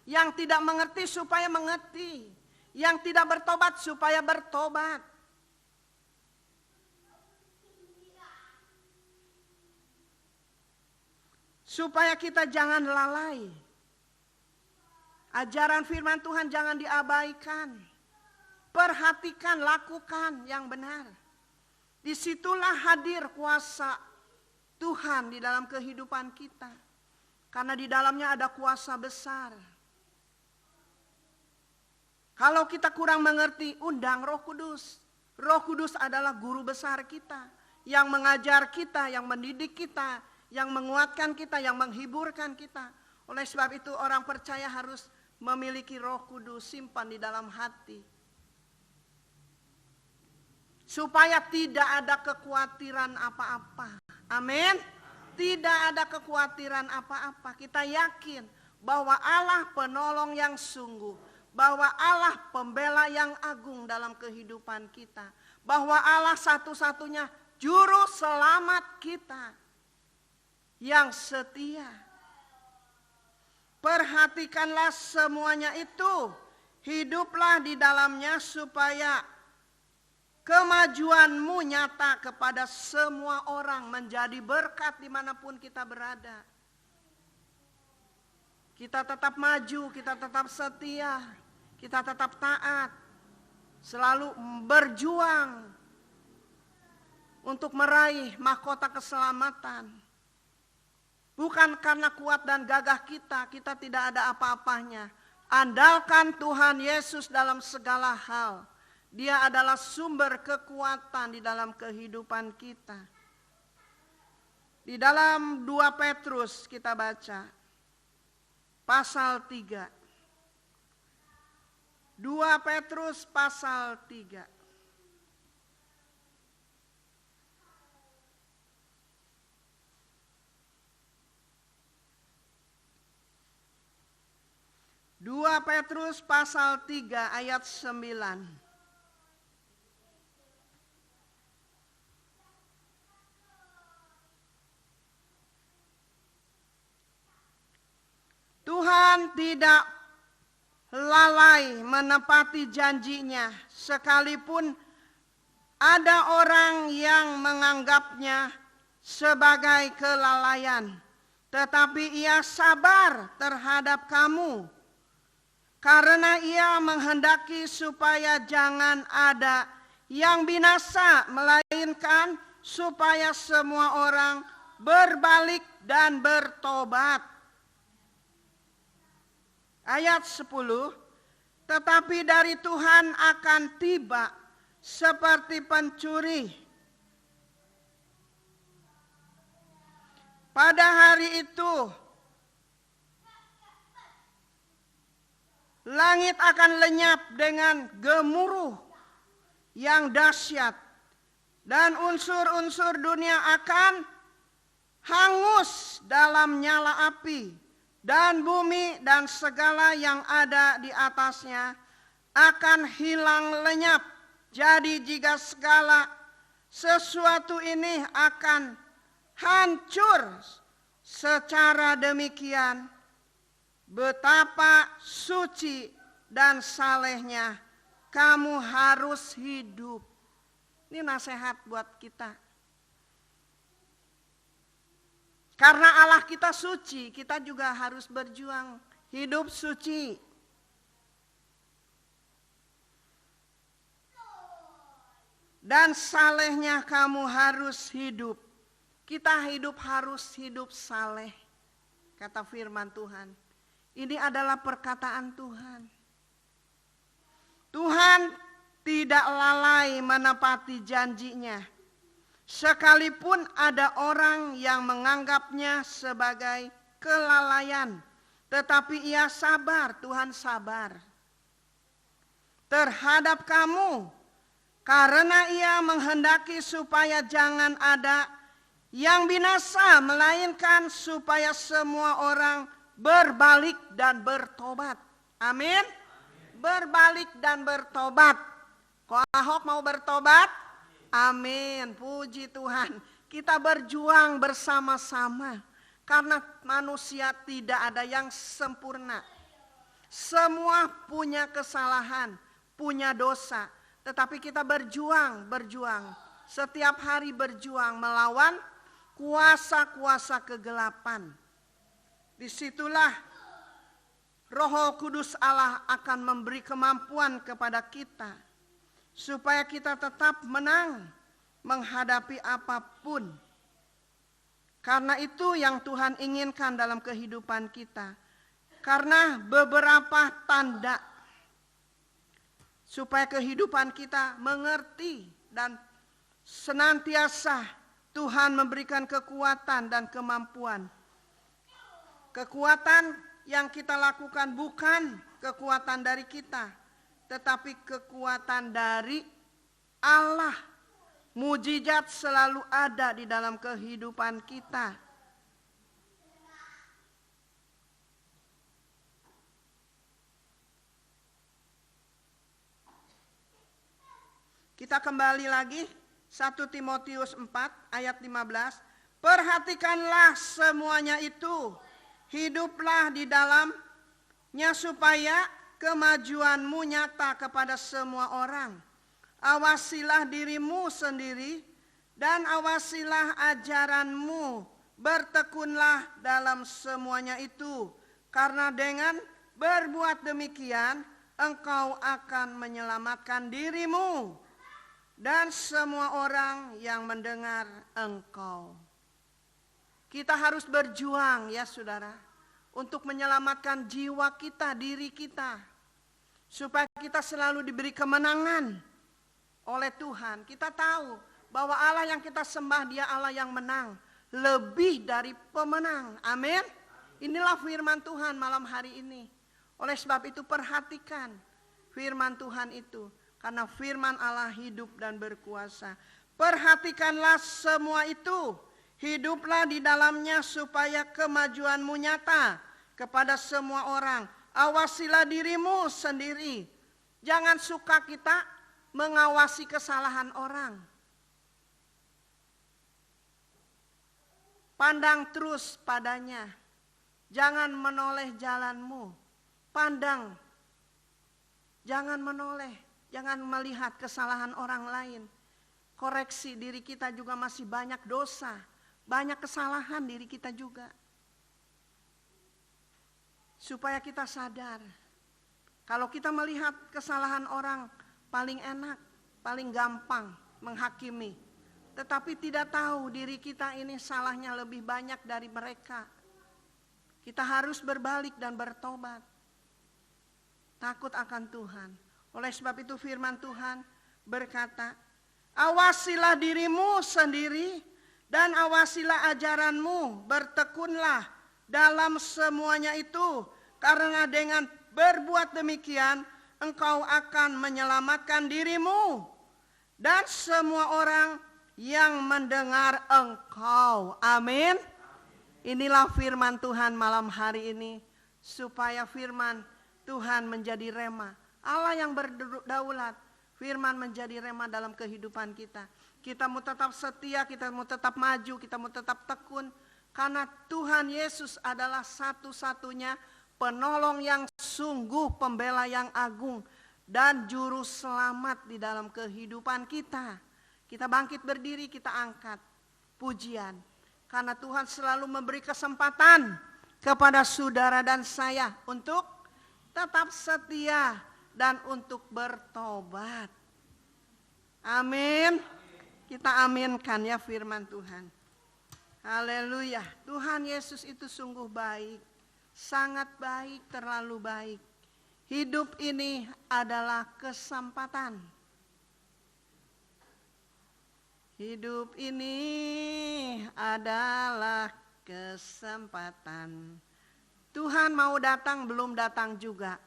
Yang tidak mengerti supaya mengerti, yang tidak bertobat supaya bertobat. Supaya kita jangan lalai. Ajaran firman Tuhan jangan diabaikan. Perhatikan, lakukan yang benar. Disitulah hadir kuasa Tuhan di dalam kehidupan kita. Karena di dalamnya ada kuasa besar. Kalau kita kurang mengerti, undang Roh Kudus. Roh Kudus adalah guru besar kita. Yang mengajar kita, yang mendidik kita, yang menguatkan kita, yang menghiburkan kita. Oleh sebab itu orang percaya harus memiliki Roh Kudus, simpan di dalam hati. Supaya tidak ada kekhawatiran apa-apa. Amin. Tidak ada kekhawatiran apa-apa. Kita yakin bahwa Allah penolong yang sungguh. Bahwa Allah pembela yang agung dalam kehidupan kita. Bahwa Allah satu-satunya juru selamat kita. Yang setia. Perhatikanlah semuanya itu. Hiduplah di dalamnya supaya kemajuanmu nyata kepada semua orang, menjadi berkat dimanapun kita berada. Kita tetap maju, kita tetap setia, kita tetap taat. Selalu berjuang untuk meraih mahkota keselamatan. Bukan karena kuat dan gagah kita tidak ada apa-apanya. Andalkan Tuhan Yesus dalam segala hal. Dia adalah sumber kekuatan di dalam kehidupan kita. Di dalam 2 Petrus kita baca. Pasal 3. 2 Petrus pasal 3. 2 Petrus pasal 3 ayat 9. Tuhan tidak lalai menepati janjinya, sekalipun ada orang yang menganggapnya sebagai kelalaian. Tetapi ia sabar terhadap kamu, karena ia menghendaki supaya jangan ada yang binasa, melainkan supaya semua orang berbalik dan bertobat. Ayat 10, tetapi dari Tuhan akan tiba seperti pencuri. Pada hari itu, langit akan lenyap dengan gemuruh yang dahsyat, dan unsur-unsur dunia akan hangus dalam nyala api, dan bumi dan segala yang ada di atasnya akan hilang lenyap. Jadi jika segala sesuatu ini akan hancur secara demikian, betapa suci dan salehnya kamu harus hidup. Ini nasihat buat kita. Karena Allah kita suci, kita juga harus berjuang hidup suci. Dan salehnya kamu harus hidup. Kita hidup harus hidup saleh, kata firman Tuhan. Ini adalah perkataan Tuhan. Tuhan tidak lalai menepati janjinya. Sekalipun ada orang yang menganggapnya sebagai kelalaian. Tetapi ia sabar, Tuhan sabar terhadap kamu. Karena ia menghendaki supaya jangan ada yang binasa. Melainkan supaya semua orang berbalik dan bertobat. Amin. Berbalik dan bertobat. Kok Ahok mau bertobat? Amin. Puji Tuhan. Kita berjuang bersama-sama. Karena manusia tidak ada yang sempurna. Semua punya kesalahan, punya dosa. Tetapi kita berjuang. Setiap hari berjuang melawan kuasa-kuasa kegelapan. Disitulah Roh Kudus Allah akan memberi kemampuan kepada kita. Supaya kita tetap menang menghadapi apapun. Karena itu yang Tuhan inginkan dalam kehidupan kita. Karena beberapa tanda supaya kehidupan kita mengerti dan senantiasa Tuhan memberikan kekuatan dan kemampuan. Kekuatan yang kita lakukan bukan kekuatan dari kita, tetapi kekuatan dari Allah. Mujizat selalu ada di dalam kehidupan kita. Kita kembali lagi 1 Timotius 4 ayat 15. Perhatikanlah semuanya itu, hiduplah di dalamnya supaya kemajuanmu nyata kepada semua orang. Awasilah dirimu sendiri dan awasilah ajaranmu. Bertekunlah dalam semuanya itu. Karena dengan berbuat demikian, engkau akan menyelamatkan dirimu dan semua orang yang mendengar engkau. Kita harus berjuang ya saudara, untuk menyelamatkan jiwa kita, diri kita. Supaya kita selalu diberi kemenangan oleh Tuhan. Kita tahu bahwa Allah yang kita sembah, Dia Allah yang menang. Lebih dari pemenang. Amin. Inilah firman Tuhan malam hari ini. Oleh sebab itu perhatikan firman Tuhan itu. Karena firman Allah hidup dan berkuasa. Perhatikanlah semua itu. Hiduplah di dalamnya supaya kemajuanmu nyata kepada semua orang. Awasilah dirimu sendiri. Jangan suka kita mengawasi kesalahan orang. Pandang terus padanya. Jangan menoleh jalanmu. Pandang. Jangan menoleh. Jangan melihat kesalahan orang lain. Koreksi diri kita juga masih banyak dosa. Banyak kesalahan diri kita juga. Supaya kita sadar. Kalau kita melihat kesalahan orang, paling enak, paling gampang menghakimi. Tetapi tidak tahu diri kita ini salahnya lebih banyak dari mereka. Kita harus berbalik dan bertobat. Takut akan Tuhan. Oleh sebab itu firman Tuhan berkata, awasilah dirimu sendiri dan awasilah ajaranmu. Bertekunlah dalam semuanya itu. Karena dengan berbuat demikian, engkau akan menyelamatkan dirimu dan semua orang yang mendengar engkau. Amin. Inilah firman Tuhan malam hari ini. Supaya firman Tuhan menjadi rema. Allah yang berdaulat. Firman menjadi rema dalam kehidupan kita. Kita mau tetap setia, kita mau tetap maju, kita mau tetap tekun. Karena Tuhan Yesus adalah satu-satunya penolong yang sungguh, pembela yang agung, dan juru selamat di dalam kehidupan kita. Kita bangkit berdiri, kita angkat pujian. Karena Tuhan selalu memberi kesempatan kepada saudara dan saya untuk tetap setia dan untuk bertobat. Amin. Kita aminkan ya firman Tuhan. Haleluya. Tuhan Yesus itu sungguh baik. Sangat baik, terlalu baik. Hidup ini adalah kesempatan. Hidup ini adalah kesempatan. Tuhan mau datang, belum datang juga.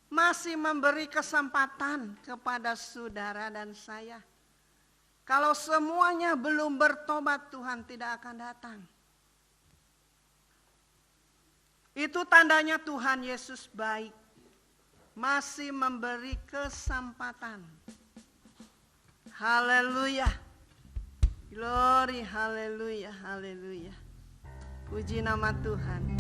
Masih memberi kesempatan kepada saudara dan saya. Kalau semuanya belum bertobat, Tuhan tidak akan datang. Itu tandanya Tuhan Yesus baik. Masih memberi kesempatan. Haleluya. Glory, haleluya, haleluya. Puji nama Tuhan.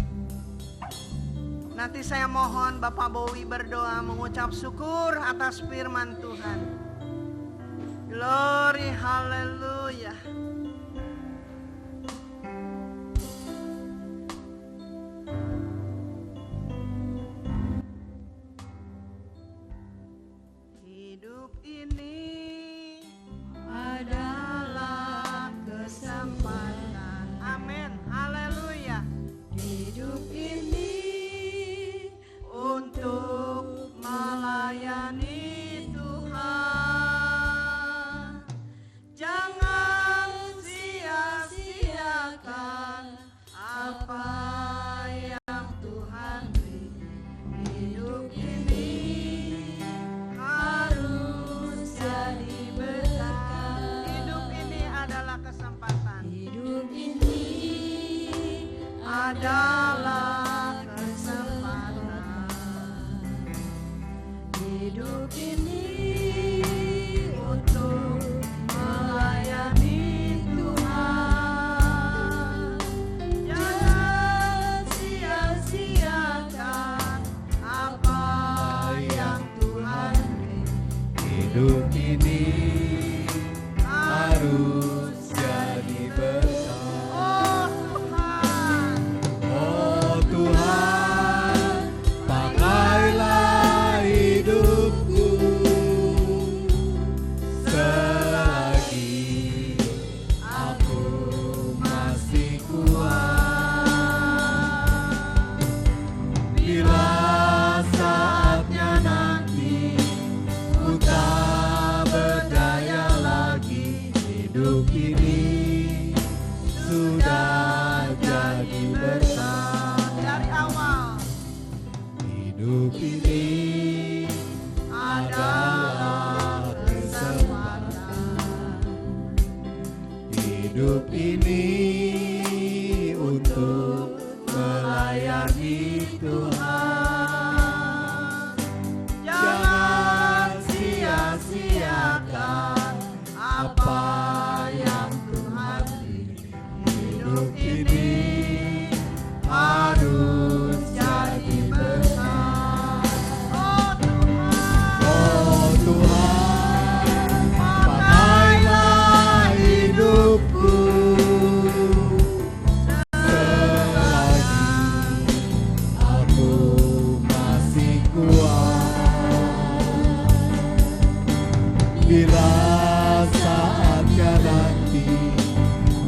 Nanti saya mohon Bapak Bowie berdoa mengucap syukur atas firman Tuhan. Glory, haleluya. Hidup ini adalah kesempatan. Amin, haleluya. Hidup ini untuk melayani Tuhan. Jangan sia-siakan apa yang Tuhan beri. Hidup ini harus jadi berkat. Hidup ini adalah kesempatan. Hidup ini adalah kesempatan. Hidup ini untuk melayani Tuhan. Jangan sia-siakan apa yang Tuhan beri. Hidup ini harus jadi berkat. Oh Tuhan, Oh Tuhan, pakailah hidupku selagi aku masih kuat. Bila saatnya nanti ku tak berdaya lagi, hidup ini sudah jadi berkat. dari awal Hidup ini adalah kesempatan. Hidup ini untuk melayani Tuhan. Jangan sia-siakan apa yang Tuhan beri. Hidup ini harus jadi berkat. Oh Tuhan, Oh Tuhan, pakailah hidupku selagi aku masih kuat. Bila saatnya nanti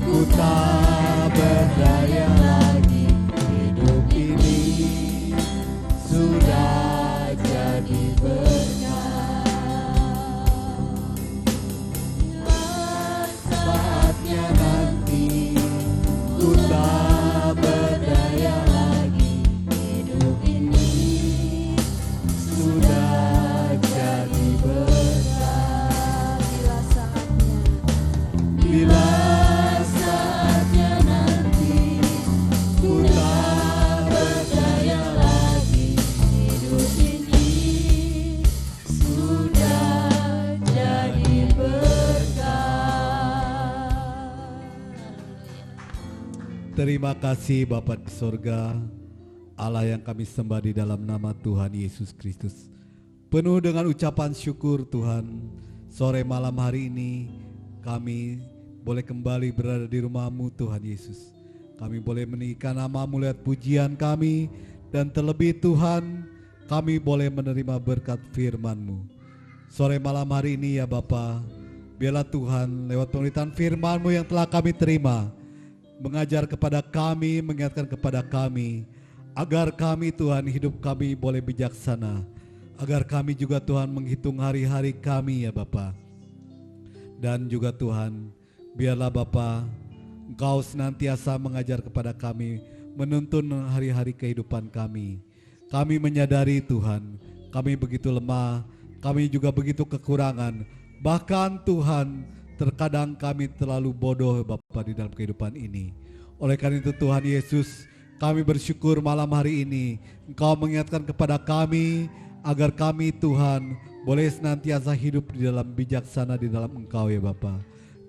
ku tak berdaya lagi, hidup ini sudah jadi berkat. Saatnya nanti ku tak berdaya lagi, hidup ini sudah jadi berkat. Bila saatnya nanti ku tak berdaya lagi, hidup ini sudah jadi berkat. Terima kasih Bapa di sorga. Allah yang kami sembah di dalam nama Tuhan Yesus Kristus. Penuh dengan ucapan syukur Tuhan, sore malam hari ini kami boleh kembali berada di rumah-Mu Tuhan Yesus. Kami boleh meninggikan nama-Mu lewat pujian kami, dan terlebih Tuhan, kami boleh menerima berkat firman-Mu. Sore malam hari ini ya Bapa, biarlah Tuhan lewat pemberitaan firman-Mu yang telah kami terima, mengajar kepada kami, mengingatkan kepada kami, agar kami Tuhan hidup kami boleh bijaksana, agar kami juga Tuhan menghitung hari-hari kami ya Bapa. Dan juga Tuhan, biarlah Bapa, Engkau senantiasa mengajar kepada kami, menuntun hari-hari kehidupan kami. Kami menyadari Tuhan, kami begitu lemah, kami juga begitu kekurangan. Bahkan Tuhan, terkadang kami terlalu bodoh Bapa di dalam kehidupan ini. Oleh karena itu Tuhan Yesus, kami bersyukur malam hari ini Engkau mengingatkan kepada kami agar kami Tuhan boleh senantiasa hidup di dalam bijaksana di dalam Engkau ya Bapa.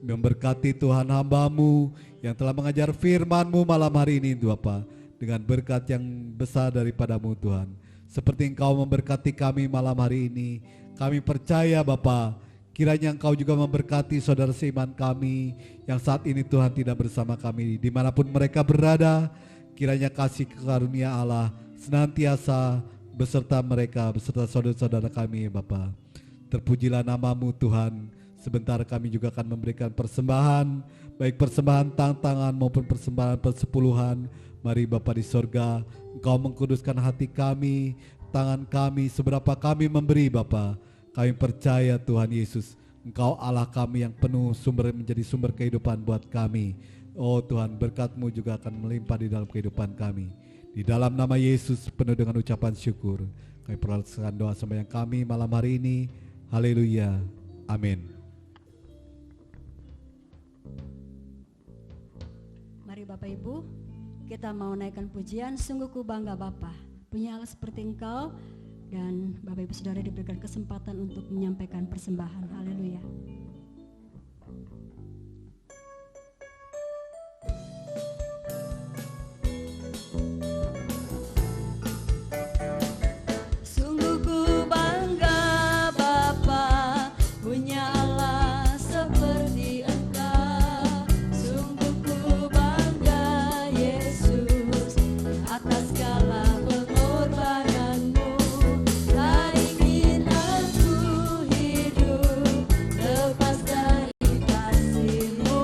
Memberkati Tuhan hamba-Mu yang telah mengajar firman-Mu malam hari ini Bapa, dengan berkat yang besar daripada-Mu Tuhan. Seperti Engkau memberkati kami malam hari ini, kami percaya Bapa, kiranya Engkau juga memberkati saudara seiman kami yang saat ini Tuhan tidak bersama kami, dimanapun mereka berada. Kiranya kasih karunia Allah senantiasa beserta mereka, beserta saudara-saudara kami Bapa. Terpujilah nama-Mu Tuhan. Sebentar kami juga akan memberikan persembahan, baik persembahan tantangan maupun persembahan persepuluhan. Mari Bapa di sorga, Engkau mengkuduskan hati kami, tangan kami, seberapa kami memberi Bapa. Kami percaya Tuhan Yesus, Engkau Allah kami yang penuh sumber, menjadi sumber kehidupan buat kami. Oh Tuhan, berkat-Mu juga akan melimpah di dalam kehidupan kami. Di dalam nama Yesus penuh dengan ucapan syukur, kami persilakan doa sembahyang kami malam hari ini. Haleluya, amin. Mari Bapak Ibu, kita mau naikkan pujian, sungguh ku bangga Bapa, punya Allah seperti Engkau. Dan Bapak Ibu Saudara diberikan kesempatan untuk menyampaikan persembahan. Haleluya. Sungguh ku bangga Bapa, punya Allah seperti Engkau. Sungguh ku bangga Yesus, atas segala pengorbanan-Mu. Tak ingin aku hidup lepas dari kasih-Mu.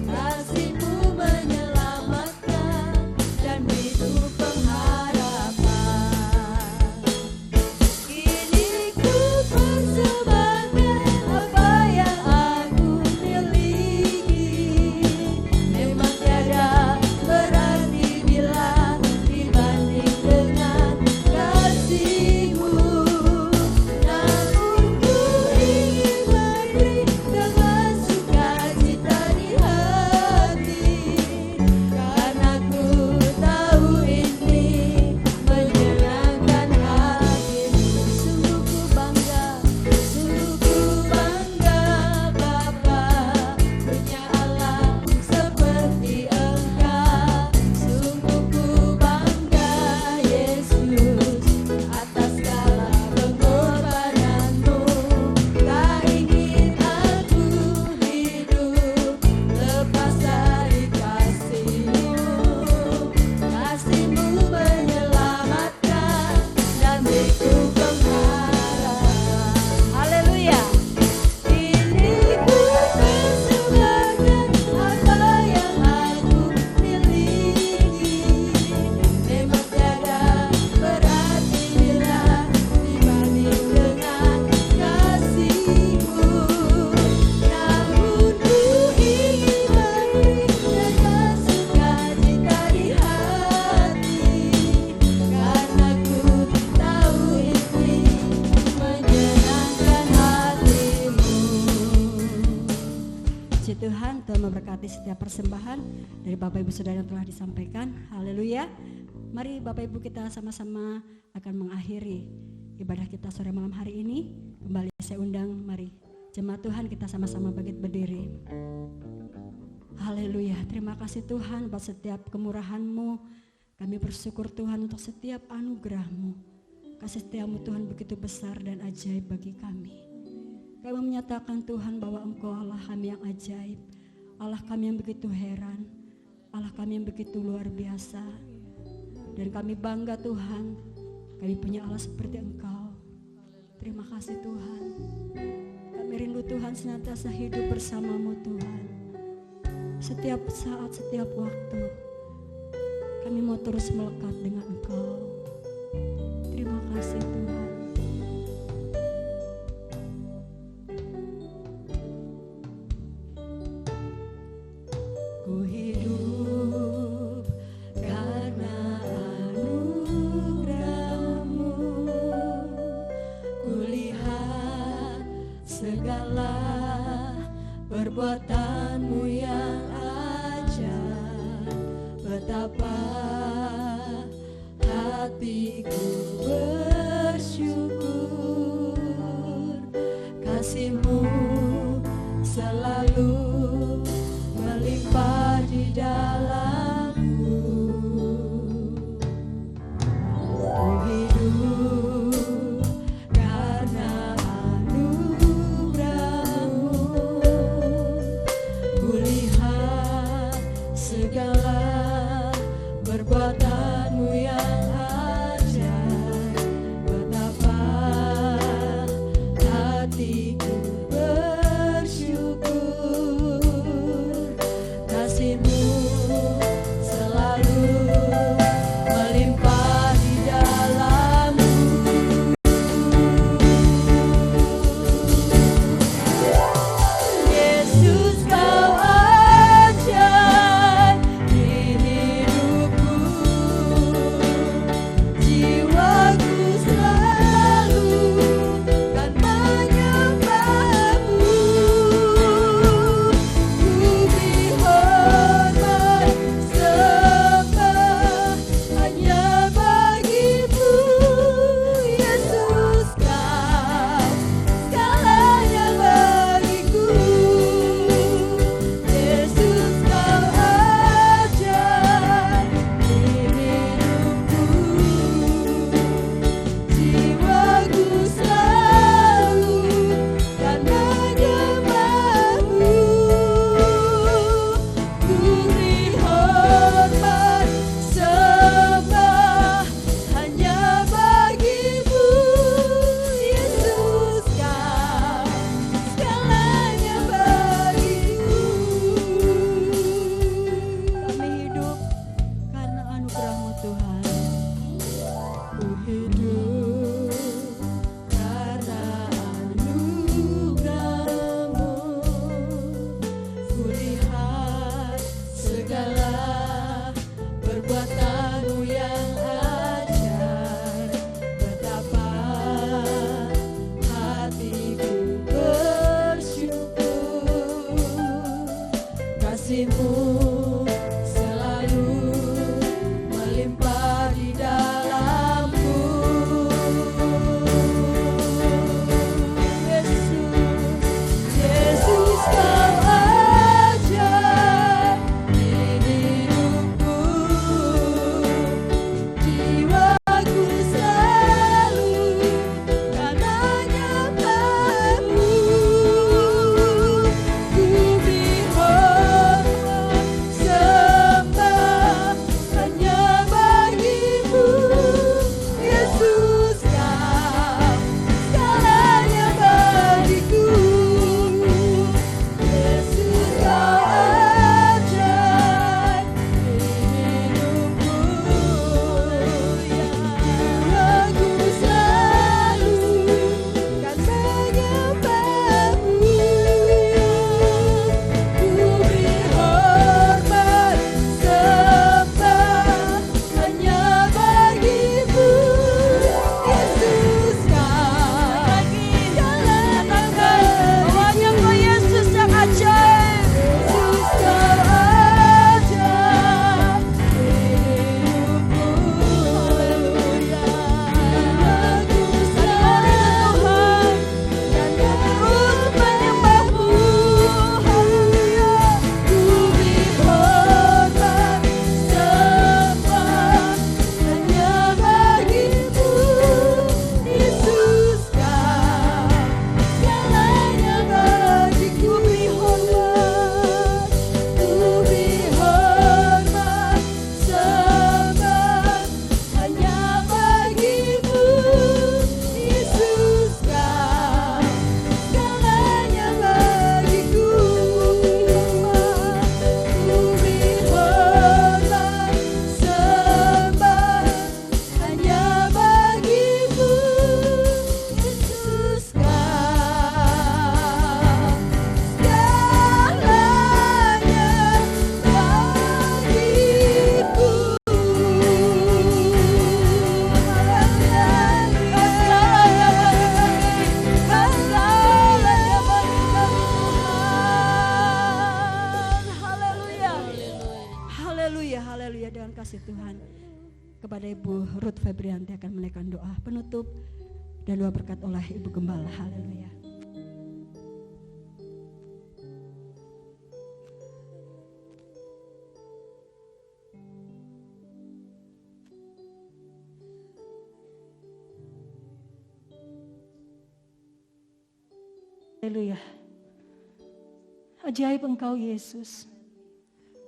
Kasih-Mu menyelamatkan dan hidup pengharapan. Kini ku persembahkan apa yang aku miliki. Memang tiada berarti bila dibanding dengan kasih-Mu. Namun ku ingin beri dengan sukacita di hati, karena ku tahu ini menyenangkan hati-Mu. Sungguh ku bangga Bapa, punya Allah seperti Engkau. Sungguh ku bangga Yesus, atas segala pengorbanan-Mu. Tak ingin aku hidup lepas dari kasih-Mu. Kasih-Mu menyelamatkan dan hidup pengharapan. Haleluya. Kini ku persembahkan apa yang aku miliki. Memang tiada berarti bila dibanding dengan kasih-Mu. Namun ku ingin beri dengan sukacita di hati, karena ku tahu ini menyenangkan hati-Mu. Puji Tuhan, Tuhan memberkati setiap persembahan dari Bapak Ibu Saudara yang telah disampaikan. Haleluya. Mari Bapak Ibu kita sama-sama akan mengakhiri ibadah kita sore malam hari ini. Kembali saya undang, mari jemaat Tuhan kita sama-sama bangkit berdiri. Haleluya. Terima kasih Tuhan buat setiap kemurahan-Mu, Kami bersyukur Tuhan untuk setiap anugerah-Mu. Kasih setiamu Tuhan begitu besar dan ajaib bagi kami. Kami menyatakan Tuhan bahwa Engkau Allah kami yang ajaib, Allah kami yang begitu heran, Allah kami yang begitu luar biasa. Dan kami bangga Tuhan, kami punya Allah seperti Engkau. Terima kasih Tuhan. Kami rindu Tuhan senantiasa hidup bersama-Mu Tuhan. Setiap saat, setiap waktu, kami mau terus melekat dengan Engkau. Terima kasih Tuhan. Ku hidup karena anugerah-Mu. Ku lihat segala perbuatan-Mu yang ajaib. Betapa hatiku bersyukur, kasih-Mu selalu melimpah di dalamku. Ku hidup karena anugerah-Mu. Ku lihat segala perbuatan-Mu yang ajaib. Betapa hatiku bersyukur, kasih-Mu selalu melimpah di dalamku. Yesus, Kau ajaib di hidupku. Haleluya, haleluya, dengan kasih Tuhan. Kepada Ibu Ruth Febrianti akan menaikkan doa penutup dan doa berkat oleh Ibu Gembala. Haleluya. Haleluya. Ajaib Engkau Yesus,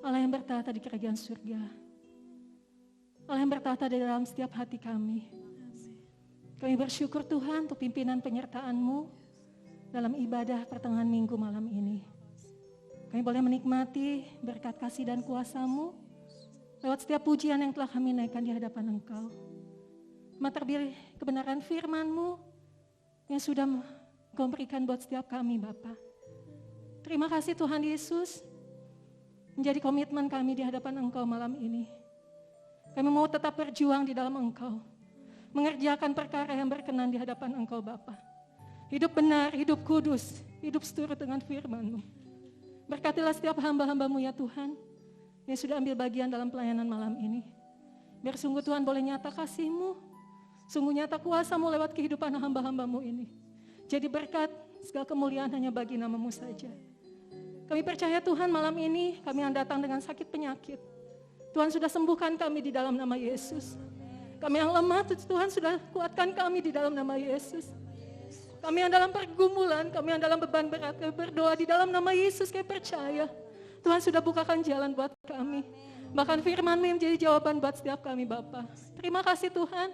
Allah yang bertahta di kerajaan surga, Allah yang bertahta di dalam setiap hati kami. Kami bersyukur Tuhan untuk pimpinan penyertaan-Mu dalam ibadah pertengahan minggu malam ini. Kami boleh menikmati berkat kasih dan kuasa-Mu lewat setiap pujian yang telah kami naikkan di hadapan Engkau. Terlebih kebenaran firman-Mu yang sudah Engkau berikan buat setiap kami Bapa. Terima kasih Tuhan Yesus, menjadi komitmen kami di hadapan Engkau malam ini. Kami mau tetap berjuang di dalam Engkau, mengerjakan perkara yang berkenan di hadapan Engkau Bapa. Hidup benar, hidup kudus, hidup seturut dengan firman-Mu. Berkatilah setiap hamba-hamba-Mu ya Tuhan, yang sudah ambil bagian dalam pelayanan malam ini. Biar sungguh Tuhan boleh nyata kasih-Mu, sungguh nyata kuasa-Mu lewat kehidupan hamba-hamba-Mu ini. Jadi berkat segala kemuliaan hanya bagi nama-Mu saja. Kami percaya Tuhan malam ini kami yang datang dengan sakit penyakit, Tuhan sudah sembuhkan kami di dalam nama Yesus. Kami yang lemah Tuhan sudah kuatkan kami di dalam nama Yesus. Kami yang dalam pergumulan, kami yang dalam beban berat, kami berdoa di dalam nama Yesus. Kami percaya Tuhan sudah bukakan jalan buat kami. Bahkan firman-Mu yang menjadi jawaban buat setiap kami Bapa. Terima kasih Tuhan.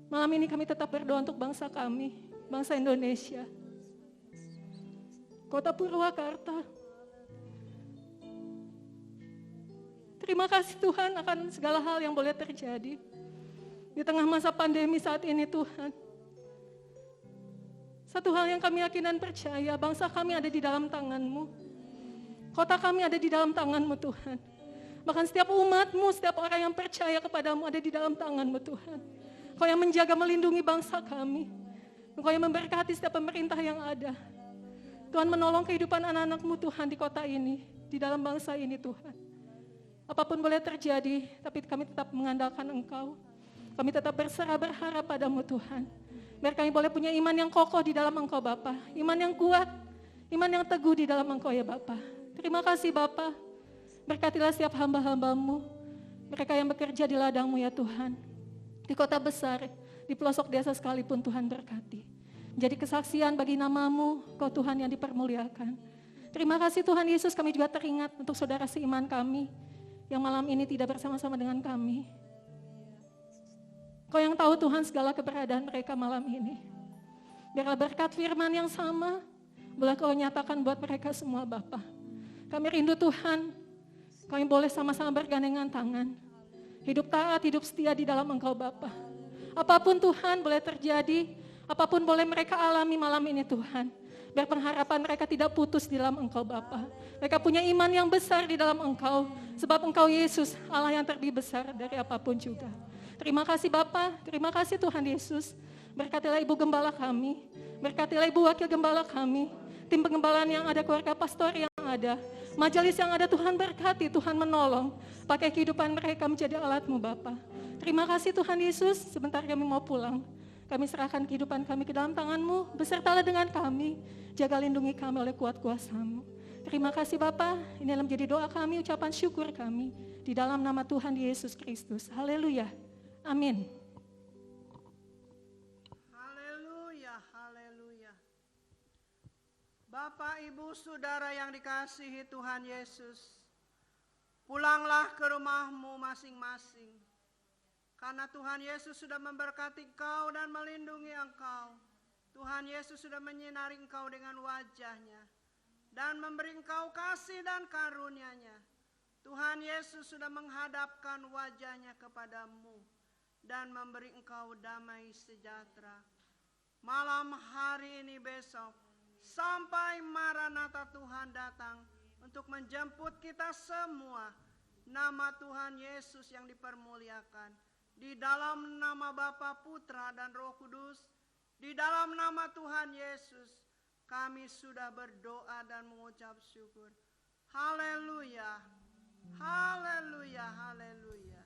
Malam ini kami tetap berdoa untuk bangsa kami, bangsa Indonesia, Kota Purwakarta. Terima kasih Tuhan akan segala hal yang boleh terjadi di tengah masa pandemi saat ini Tuhan. Satu hal yang kami yakin dan percaya, bangsa kami ada di dalam tangan-Mu. Kota kami ada di dalam tangan-Mu Tuhan. Bahkan setiap umat-Mu, setiap orang yang percaya kepada-Mu ada di dalam tangan-Mu Tuhan. Kau yang menjaga melindungi bangsa kami. Engkau yang memberkati setiap pemerintah yang ada. Tuhan menolong kehidupan anak-anak-Mu Tuhan di kota ini, di dalam bangsa ini Tuhan. Apapun boleh terjadi, tapi kami tetap mengandalkan Engkau. Kami tetap berserah berharap pada-Mu Tuhan. Biar kami boleh punya iman yang kokoh di dalam Engkau Bapa. Iman yang kuat, iman yang teguh di dalam Engkau ya Bapa. Terima kasih Bapa. Berkatilah setiap hamba-hamba-Mu. Mereka yang bekerja di ladang-Mu ya Tuhan. Di kota besar, di pelosok desa sekalipun Tuhan berkati. Jadi kesaksian bagi nama-Mu, Kau Tuhan yang dipermuliakan. Terima kasih Tuhan Yesus, kami juga teringat untuk saudara seiman kami yang malam ini tidak bersama-sama dengan kami. Kau yang tahu Tuhan segala keberadaan mereka malam ini. Biarlah berkat firman yang sama, boleh Kau nyatakan buat mereka semua Bapa. Kami rindu Tuhan, kami boleh sama-sama bergandengan tangan. Hidup taat, hidup setia di dalam Engkau Bapa. Apapun Tuhan boleh terjadi, apapun boleh mereka alami malam ini Tuhan. Biar pengharapan mereka tidak putus di dalam Engkau Bapa. Mereka punya iman yang besar di dalam Engkau. Sebab Engkau Yesus, Allah yang terlebih besar dari apapun juga. Terima kasih Bapa, terima kasih Tuhan Yesus. Berkatilah Ibu Gembala kami, berkatilah Ibu Wakil Gembala kami, tim pengembalaan yang ada, keluarga pastor yang ada, majelis yang ada Tuhan berkati, Tuhan menolong. Pakai kehidupan mereka menjadi alat-Mu Bapa. Terima kasih Tuhan Yesus, sebentar kami mau pulang. Kami serahkan kehidupan kami ke dalam tangan-Mu, besertalah dengan kami, jaga lindungi kami oleh kuat kuasa-Mu. Terima kasih Bapa, ini adalah menjadi doa kami, ucapan syukur kami, di dalam nama Tuhan Yesus Kristus. Haleluya, amin. Haleluya, haleluya. Bapak, Ibu, Saudara yang dikasihi Tuhan Yesus, pulanglah ke rumahmu masing-masing. Karena Tuhan Yesus sudah memberkati engkau dan melindungi engkau. Tuhan Yesus sudah menyinari engkau dengan wajah-Nya dan memberi engkau kasih dan karunia-Nya. Tuhan Yesus sudah menghadapkan wajah-Nya kepadamu dan memberi engkau damai sejahtera. Malam hari ini besok, sampai Maranatha Tuhan datang untuk menjemput kita semua. Nama Tuhan Yesus yang dipermuliakan. Di dalam nama Bapa, Putra, dan Roh Kudus, di dalam nama Tuhan Yesus, kami sudah berdoa dan mengucap syukur. Haleluya, Haleluya, haleluya.